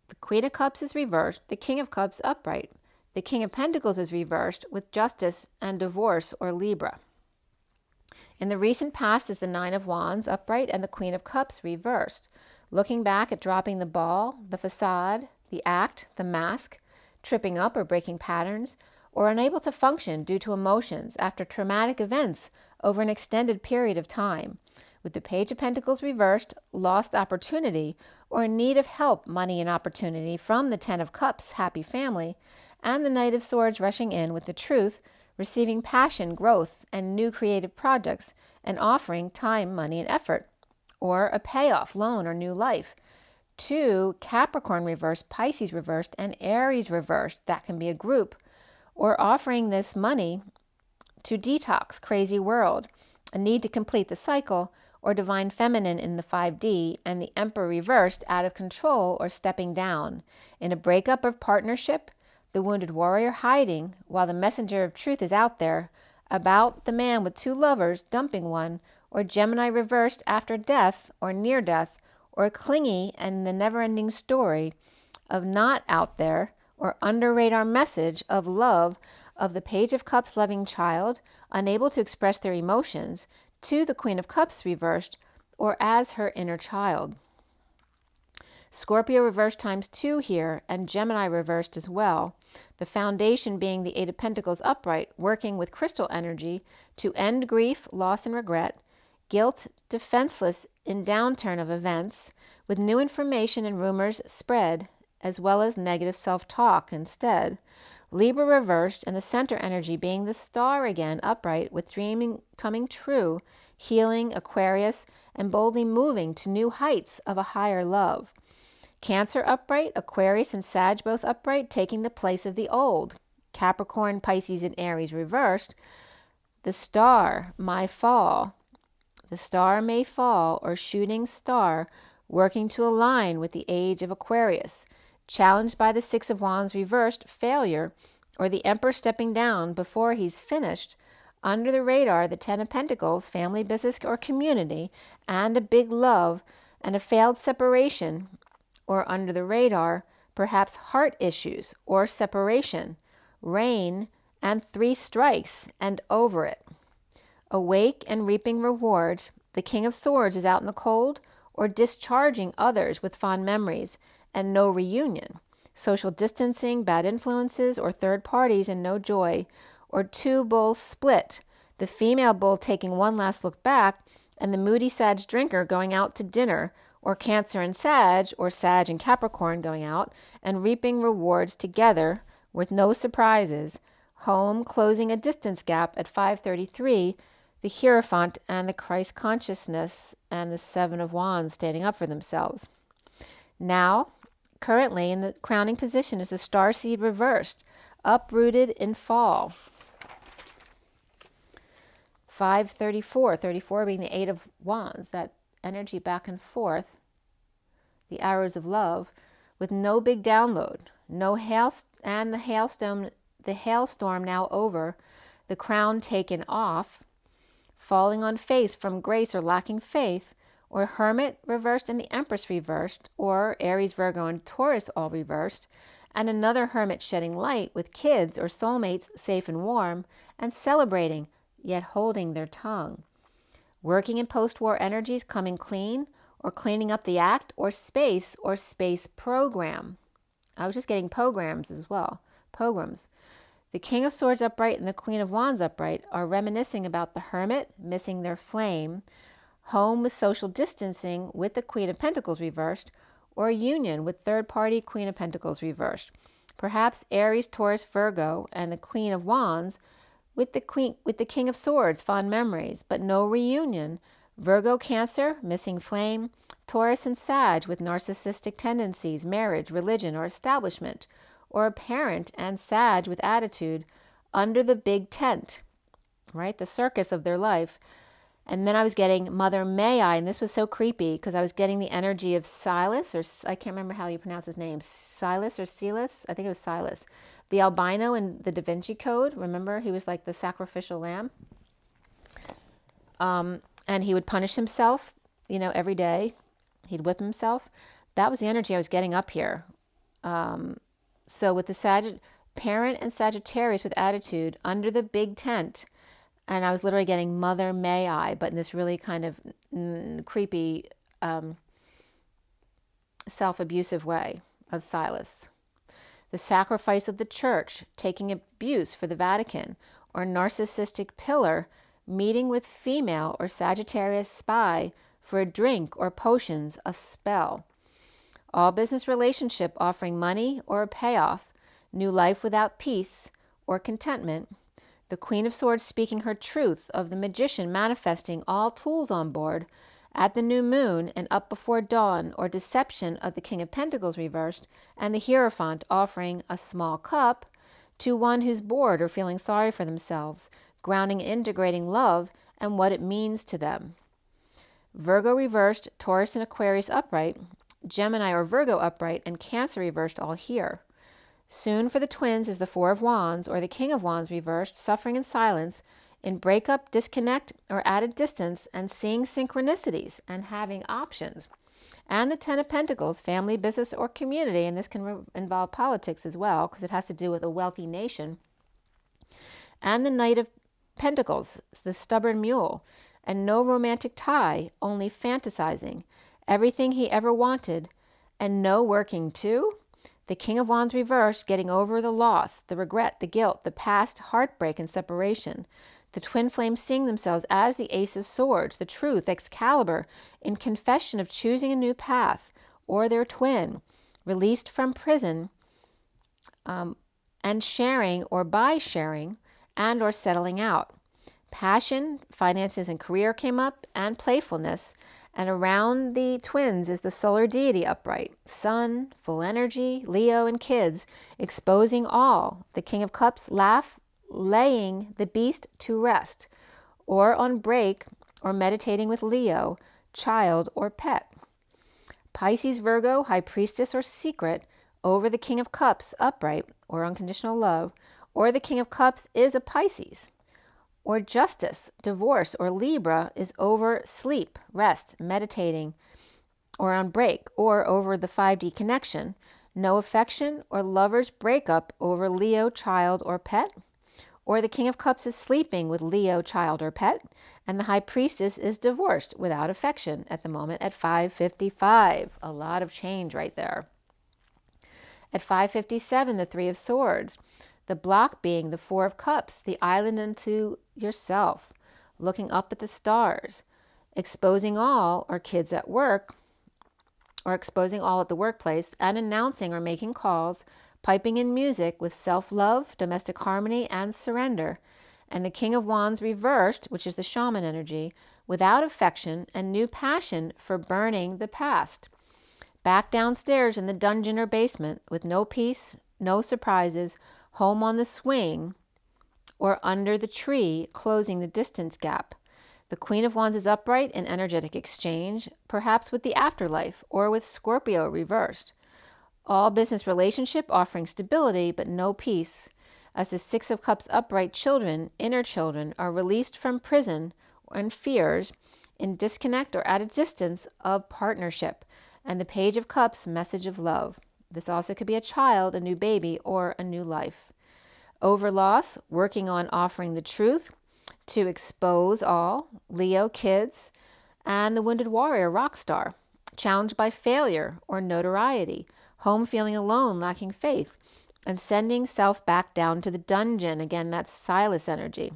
The Queen of Cups is reversed, the King of Cups upright. The King of Pentacles is reversed with justice and divorce or Libra. In the recent past is the Nine of Wands upright and the Queen of Cups reversed. Looking back at dropping the ball, the facade, the act, the mask, tripping up or breaking patterns, or unable to function due to emotions after traumatic events over an extended period of time. With the Page of Pentacles reversed, lost opportunity, or in need of help, money, and opportunity from the Ten of Cups, happy family, and the Knight of Swords rushing in with the truth, receiving passion, growth, and new creative projects, and offering time, money, and effort, or a payoff, loan, or new life. 2, Capricorn reversed, Pisces reversed, and Aries reversed. That can be a group. Or offering this money to detox, crazy world, a need to complete the cycle, or divine feminine in the 5D, and the Emperor reversed, out of control or stepping down. In a breakup of partnership, the wounded warrior hiding while the messenger of truth is out there, about the man with 2 lovers dumping one, or Gemini reversed after death or near death, or clingy and the never-ending story of not out there or under radar message of love of the Page of Cups loving child, unable to express their emotions, to the Queen of Cups reversed, or as her inner child. Scorpio reversed times 2 here, and Gemini reversed as well. The foundation being the Eight of Pentacles upright, working with crystal energy to end grief, loss, and regret, guilt, defenseless in downturn of events, with new information and rumors spread, as well as negative self-talk instead. Libra reversed, and the center energy being the star again upright, with dreaming coming true, healing, Aquarius, and boldly moving to new heights of a higher love. Cancer upright, Aquarius and Sag both upright, taking the place of the old. Capricorn, Pisces, and Aries reversed. The star, my fall. The star may fall, or shooting star, working to align with the age of Aquarius. Challenged by the Six of Wands reversed, failure, or the Emperor stepping down before he's finished. Under the radar, the Ten of Pentacles, family, business, or community, and a big love and a failed separation, or under the radar, perhaps heart issues or separation, rain, and 3 strikes and over it. Awake and reaping rewards, the King of Swords is out in the cold or discharging others with fond memories and no reunion. Social distancing, bad influences, or third parties and no joy, or 2 bulls split, the female bull taking one last look back and the moody Sag drinker going out to dinner, or Cancer and Sag, or Sag and Capricorn going out and reaping rewards together with no surprises, home closing a distance gap at 5:33, the Hierophant and the Christ consciousness and the 7 of Wands standing up for themselves. Now, currently in the crowning position is the Starseed reversed, uprooted in fall. 5:34, 34 being the 8 of Wands, that energy back and forth, the arrows of love, with no big download, no hail, and the hailstorm now over, the crown taken off, falling on face from grace or lacking faith, or Hermit reversed and the Empress reversed, or Aries, Virgo, and Taurus all reversed, and another Hermit shedding light with kids or soulmates safe and warm, and celebrating, yet holding their tongue. Working in post-war energies coming clean, or cleaning up the act, or space program. I was just getting programs as well. Pogroms. The King of Swords upright and the Queen of Wands upright are reminiscing about the Hermit missing their flame, home with social distancing with the Queen of Pentacles reversed, or union with third party Queen of Pentacles reversed. Perhaps Aries, Taurus, Virgo, and the Queen of Wands with the King of Swords, fond memories, but no reunion. Virgo, Cancer, missing flame, Taurus and Sag with narcissistic tendencies, marriage, religion, or establishment, or a parent and Sag with attitude under the big tent, right? The circus of their life. And then I was getting Mother May I, and this was so creepy because I was getting the energy of Silas, or I can't remember how you pronounce his name, Silas or Silas? I think it was Silas. The albino in the Da Vinci Code, remember? He was like the sacrificial lamb. And he would punish himself, every day. He'd whip himself. That was the energy I was getting up here. So with the parent and Sagittarius with attitude under the big tent, and I was literally getting Mother May I, but in this really kind of creepy, self-abusive way of Silas. The sacrifice of the church, taking abuse for the Vatican, or narcissistic pillar, meeting with female or Sagittarius spy for a drink or potions, a spell. All business relationship offering money or a payoff, new life without peace or contentment. The Queen of Swords speaking her truth of the magician manifesting all tools on board at the new moon and up before dawn, or deception of the King of Pentacles reversed, and the Hierophant offering a small cup to one who's bored or feeling sorry for themselves, grounding and integrating love and what it means to them. Virgo reversed, Taurus and Aquarius upright, Gemini or Virgo upright, and Cancer reversed all here. Soon for the twins is the Four of Wands or the King of Wands reversed, suffering in silence, in breakup, disconnect, or added distance, and seeing synchronicities and having options. And the Ten of Pentacles, family, business, or community, and this can involve politics as well because it has to do with a wealthy nation. And the Knight of Pentacles, the stubborn mule, and no romantic tie, only fantasizing, everything he ever wanted, and no working too. The King of Wands reversed, getting over the loss, the regret, the guilt, the past heartbreak and separation. The twin flames seeing themselves as the Ace of Swords, the truth, Excalibur, in confession of choosing a new path, or their twin, released from prison, and sharing or by sharing, and or settling out. Passion, finances, and career came up, and playfulness. And around the twins is the solar deity upright, Sun, full energy, Leo, and kids, exposing all. The King of Cups laugh, laying the beast to rest, or on break, or meditating with Leo, child or pet. Pisces, Virgo, High Priestess or secret, over the King of Cups upright, or unconditional love, or the King of Cups is a Pisces, or Justice, divorce, or Libra is over sleep, rest, meditating, or on break, or over the 5D connection, no affection, or lovers breakup over Leo, child, or pet, or the King of Cups is sleeping with Leo, child, or pet, and the High Priestess is divorced without affection at the moment at 5:55. A lot of change right there. At 5:57, the Three of Swords. The block being the Four of Cups, the island into yourself, looking up at the stars, exposing all, or kids at work, or exposing all at the workplace, and announcing or making calls, piping in music with self-love, domestic harmony, and surrender. And the King of Wands reversed, which is the shaman energy, without affection and new passion for burning the past. Back downstairs in the dungeon or basement with no peace, no surprises, home on the swing, or under the tree, closing the distance gap. The Queen of Wands is upright in energetic exchange, perhaps with the afterlife, or with Scorpio reversed. All business relationship offering stability, but no peace, as the Six of Cups upright children, inner children, are released from prison and fears in disconnect or at a distance of partnership, and the Page of Cups, message of love. This also could be a child, a new baby, or a new life. Over loss, working on offering the truth, to expose all, Leo, kids, and the Wounded Warrior, rock star, challenged by failure or notoriety, home feeling alone, lacking faith, and sending self back down to the dungeon. Again, that's Silas energy.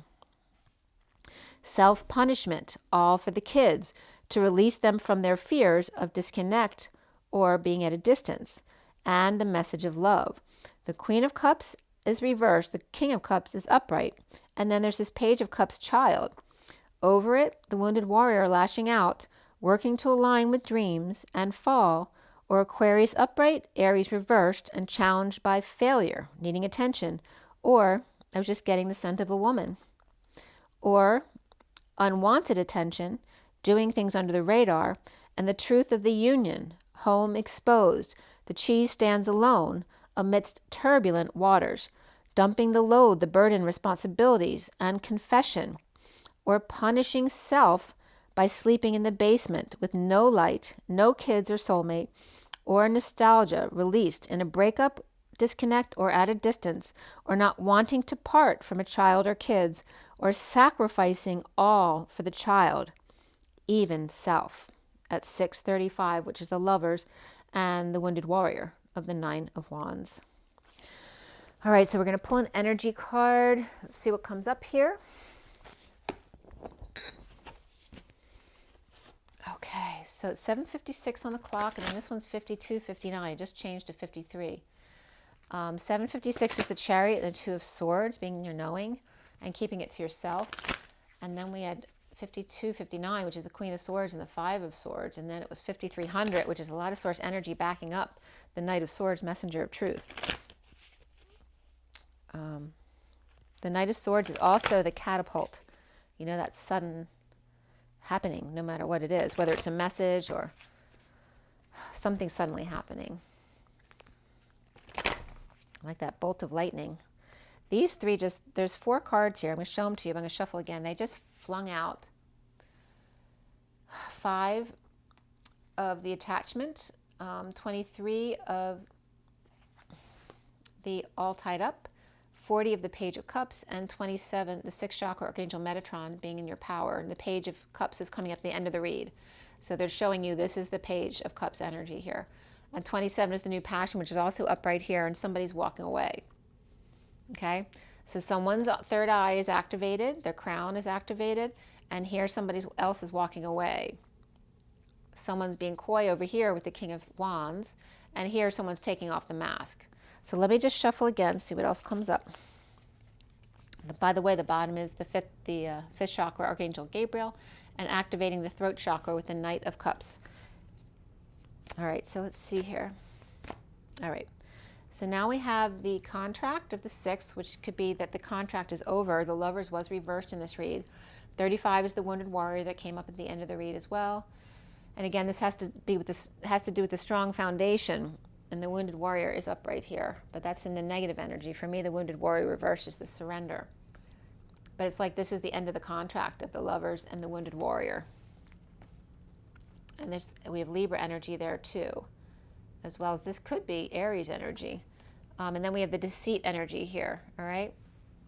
Self-punishment, all for the kids, to release them from their fears of disconnect or being at a distance, and a message of love. The Queen of Cups is reversed, the King of Cups is upright, and then there's this Page of Cups child. Over it, the Wounded Warrior lashing out, working to align with dreams and fall, or Aquarius upright, Aries reversed, and challenged by failure, needing attention, or I was just getting the scent of a woman, or unwanted attention, doing things under the radar, and the truth of the union, home exposed, the cheese stands alone amidst turbulent waters, dumping the load, the burden, responsibilities, and confession, or punishing self by sleeping in the basement with no light, no kids or soulmate, or nostalgia released in a breakup, disconnect, or at a distance, or not wanting to part from a child or kids, or sacrificing all for the child, even self, at 6:35, which is the Lovers and the Wounded Warrior of the Nine of Wands. All right, so we're going to pull an energy card. Let's see what comes up here. Okay, so it's 7:56 on the clock, and then this one's 52:59. I just changed to 53. 7:56 is the Chariot and the Two of Swords, being in your knowing and keeping it to yourself. And then we had 52:59, which is the Queen of Swords and the Five of Swords. And then it was 5300, which is a lot of Source energy backing up the Knight of Swords, Messenger of Truth. The Knight of Swords is also the catapult. You know, that sudden happening, no matter what it is, whether it's a message or something suddenly happening. Like that bolt of lightning. These three there's 4 cards here. I'm going to show them to you. I'm going to shuffle again. They just flung out 5 of the attachment, 23 of the all tied up, 40 of the Page of Cups, and 27, the 6th chakra, Archangel Metatron, being in your power. And the Page of Cups is coming up at the end of the read. So they're showing you this is the Page of Cups energy here. And 27 is the new passion, which is also up right here, and somebody's walking away. Okay? So someone's third eye is activated, their crown is activated, and here somebody else is walking away. Someone's being coy over here with the King of Wands, and here someone's taking off the mask. So let me just shuffle again, see what else comes up. By the way, the bottom is the fifth chakra, Archangel Gabriel, and activating the throat chakra with the Knight of Cups. All right, so let's see here. All right, so now we have the contract of the 6th, which could be that the contract is over. The Lovers was reversed in this read. 35 is the Wounded Warrior that came up at the end of the read as well. And again, this has to do with the strong foundation And the wounded warrior is up right here, but that's in the negative energy. For me, the wounded warrior reverse is the surrender. But it's like this is the end of the contract of the lovers and the wounded warrior. And we have Libra energy there too, as well as this could be Aries energy. And then we have the deceit energy here, all right,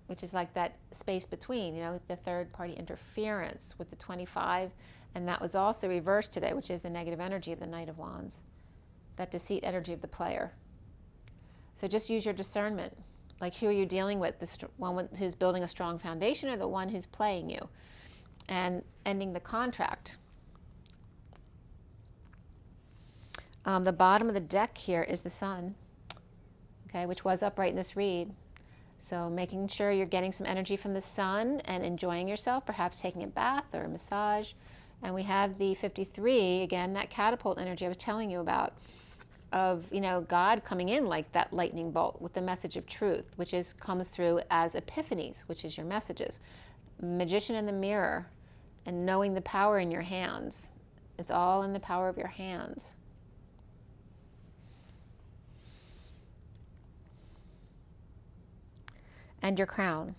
which is like that space between, the third party interference with the 25. And that was also reversed today, which is the negative energy of the Knight of Wands, that deceit energy of the player. So just use your discernment. Like, who are you dealing with? The one who's building a strong foundation, or the one who's playing you and ending the contract? The bottom of the deck here is the Sun, okay, which was upright in this read. So making sure you're getting some energy from the Sun and enjoying yourself, perhaps taking a bath or a massage. And we have the 53, again, that catapult energy I was telling you about, of, God coming in like that lightning bolt with the message of truth, which comes through as epiphanies, which is your messages. Magician in the mirror, and knowing the power in your hands. It's all in the power of your hands. And your crown.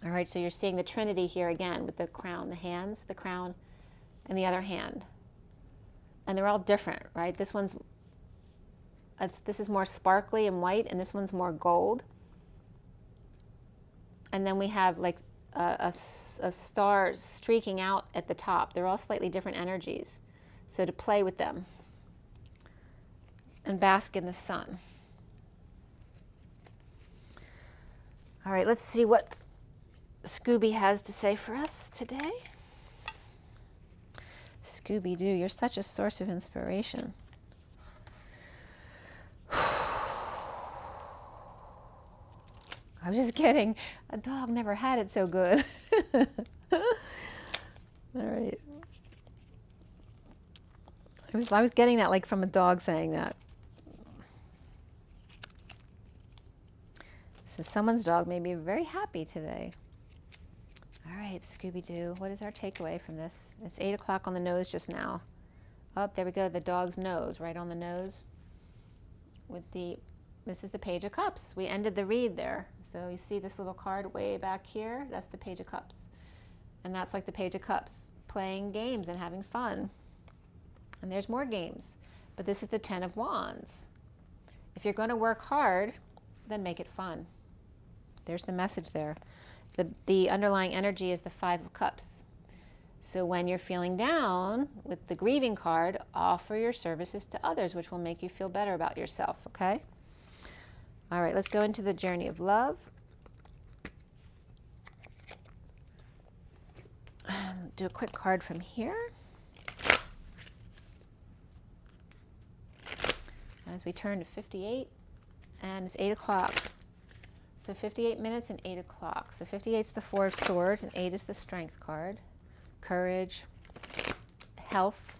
All right, so you're seeing the Trinity here again with the crown, the hands, the crown, and the other hand. And they're all different, right? This is more sparkly and white, and this one's more gold. And then we have like a star streaking out at the top. They're all slightly different energies. So to play with them and bask in the sun. All right, let's see what Scooby has to say for us today. Scooby-Doo, you're such a source of inspiration. I'm just kidding. A dog never had it so good. All right. I was getting that like from a dog saying that. So someone's dog may be very happy today. All right, Scooby-Doo, what is our takeaway from this? It's 8 o'clock on the nose just now. Oh, there we go, the dog's nose, right on the nose. This is the Page of Cups. We ended the read there. So you see this little card way back here? That's the Page of Cups. And that's like the Page of Cups, playing games and having fun. And there's more games. But this is the Ten of Wands. If you're going to work hard, then make it fun. There's the message there. The underlying energy is the Five of Cups. So when you're feeling down with the grieving card, offer your services to others, which will make you feel better about yourself, okay? All right, let's go into the journey of love. Do a quick card from here. As we turn to 58, and it's 8 o'clock. So 58 minutes and 8 o'clock. So 58 is the Four of Swords, and 8 is the Strength card. Courage, health.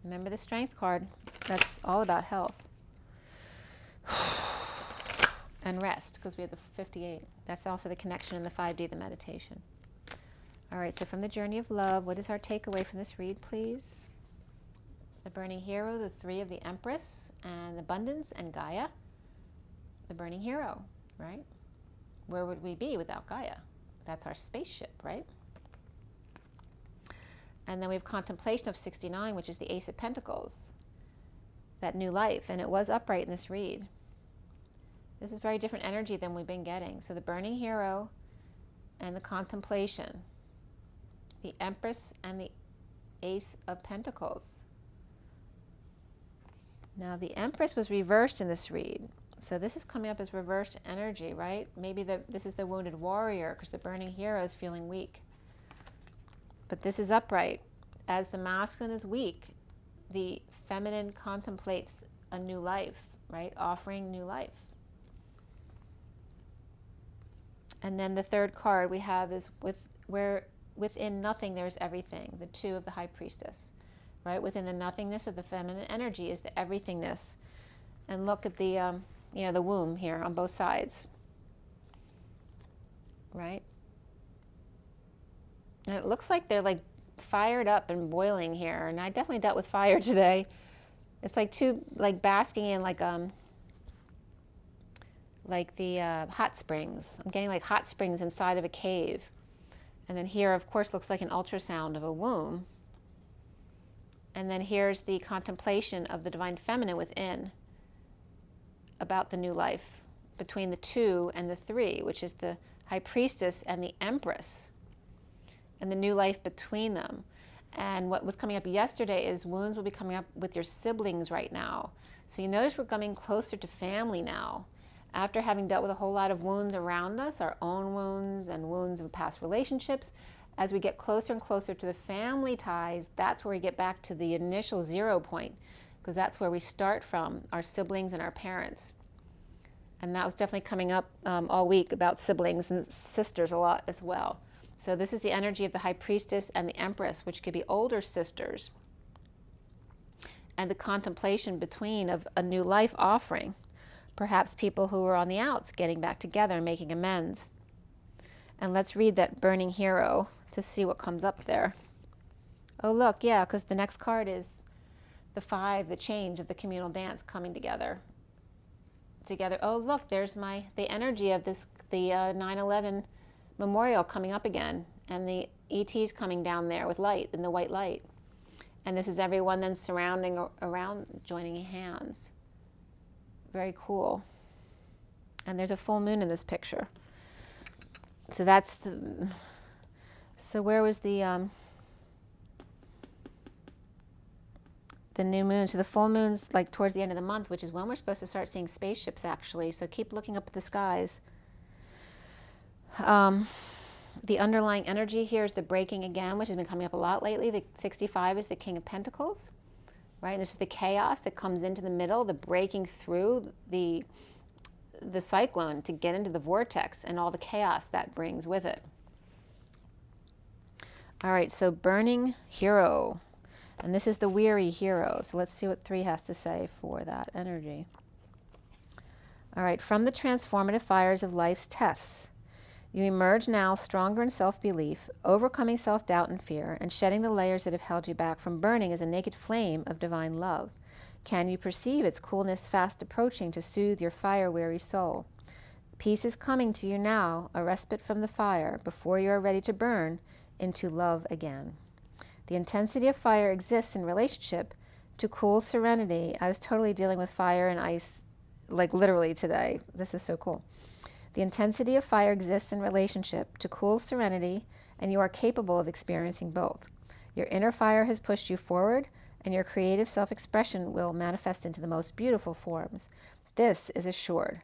Remember the Strength card. That's all about health. And rest, because we have the 58. That's also the connection in the 5D, the meditation. All right, so from the journey of love, what is our takeaway from this read, please? The Burning Hero, the Three of the Empress, and Abundance, and Gaia. The Burning Hero, right? Where would we be without Gaia? That's our spaceship, right? And then we have Contemplation of 69, which is the Ace of Pentacles, that new life, and it was upright in this read. This is very different energy than we've been getting. So the Burning Hero and the Contemplation, the Empress and the Ace of Pentacles. Now the Empress was reversed in this read. So this is coming up as reversed energy, right? Maybe this is the wounded warrior, because the Burning Hero is feeling weak. But this is upright. As the masculine is weak, the feminine contemplates a new life, right? Offering new life. And then the third card we have is where within nothing there's everything, the Two of the High Priestess, right? Within the nothingness of the feminine energy is the everythingness. And look at the the womb here on both sides, right? And it looks like they're like fired up and boiling here, and I definitely dealt with fire today. It's like two, like basking in like the hot springs. I'm getting like hot springs inside of a cave. And then here, of course, looks like an ultrasound of a womb. And then here's the contemplation of the divine feminine within about the new life between the 2 and the 3, which is the high priestess and the empress, and the new life between them. And what was coming up yesterday is wounds will be coming up with your siblings right now. So you notice we're coming closer to family now. After having dealt with a whole lot of wounds around us, our own wounds and wounds of past relationships, as we get closer and closer to the family ties, that's where we get back to the initial 0 point, because that's where we start from, our siblings and our parents. And that was definitely coming up all week about siblings and sisters a lot as well. So this is the energy of the high priestess and the empress, which could be older sisters, and the contemplation between of a new life offering. Perhaps people who are on the outs getting back together and making amends. And let's read that burning hero to see what comes up there. Oh look, yeah, because the next card is the 5, the change of the communal dance coming together. Oh look, there's the energy of this, the 9/11 memorial coming up again, and the ETs coming down there with light, in the white light. And this is everyone then surrounding around, joining hands. Very cool. And there's a full moon in this picture. So that's the, so where was the new moon? So the full moon's like towards the end of the month, which is when we're supposed to start seeing spaceships actually. So keep looking up at the skies. The underlying energy here is the breaking again, which has been coming up a lot lately. The 65 is the King of Pentacles, right? And this is the chaos that comes into the middle, the breaking through the cyclone to get into the vortex and all the chaos that brings with it. All right, so burning hero. And this is the weary hero. So let's see what 3 has to say for that energy. All right, from the transformative fires of life's tests, you emerge now stronger in self-belief, overcoming self-doubt and fear, and shedding the layers that have held you back from burning as a naked flame of divine love. Can you perceive its coolness fast approaching to soothe your fire-weary soul? Peace is coming to you now, a respite from the fire, before you are ready to burn into love again. The intensity of fire exists in relationship to cool serenity. I was totally dealing with fire and ice, like literally today. This is so cool. The intensity of fire exists in relationship to cool serenity, and you are capable of experiencing both. Your inner fire has pushed you forward, and your creative self-expression will manifest into the most beautiful forms. This is assured.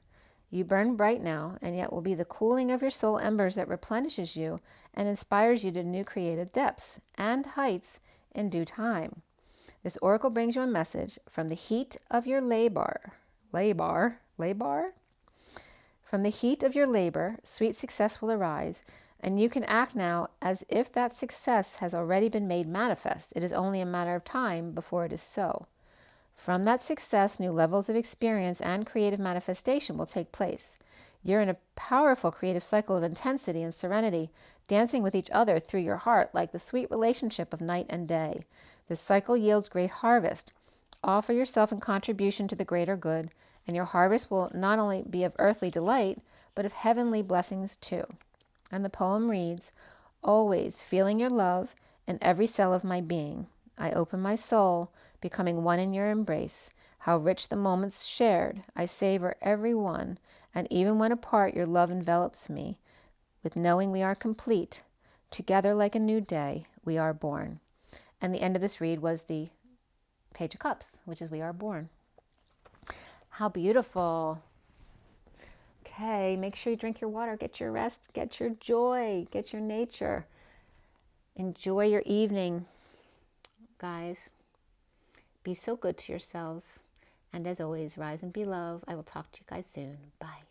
You burn bright now, and yet will be the cooling of your soul embers that replenishes you and inspires you to new creative depths and heights in due time. This oracle brings you a message from the heat of your labor. From the heat of your labor, sweet success will arise, and you can act now as if that success has already been made manifest. It is only a matter of time before it is so. From that success, new levels of experience and creative manifestation will take place. You're in a powerful creative cycle of intensity and serenity, dancing with each other through your heart like the sweet relationship of night and day. This cycle yields great harvest. Offer yourself in contribution to the greater good, and your harvest will not only be of earthly delight, but of heavenly blessings too. And the poem reads, always feeling your love in every cell of my being. I open my soul, becoming one in your embrace. How rich the moments shared. I savor every one, and even when apart, your love envelops me. With knowing we are complete, together like a new day, we are born. And the end of this read was the Page of Cups, which is we are born. How beautiful. Okay, make sure you drink your water, get your rest, get your joy, get your nature. Enjoy your evening, guys. Be so good to yourselves. And as always, rise and be love. I will talk to you guys soon. Bye.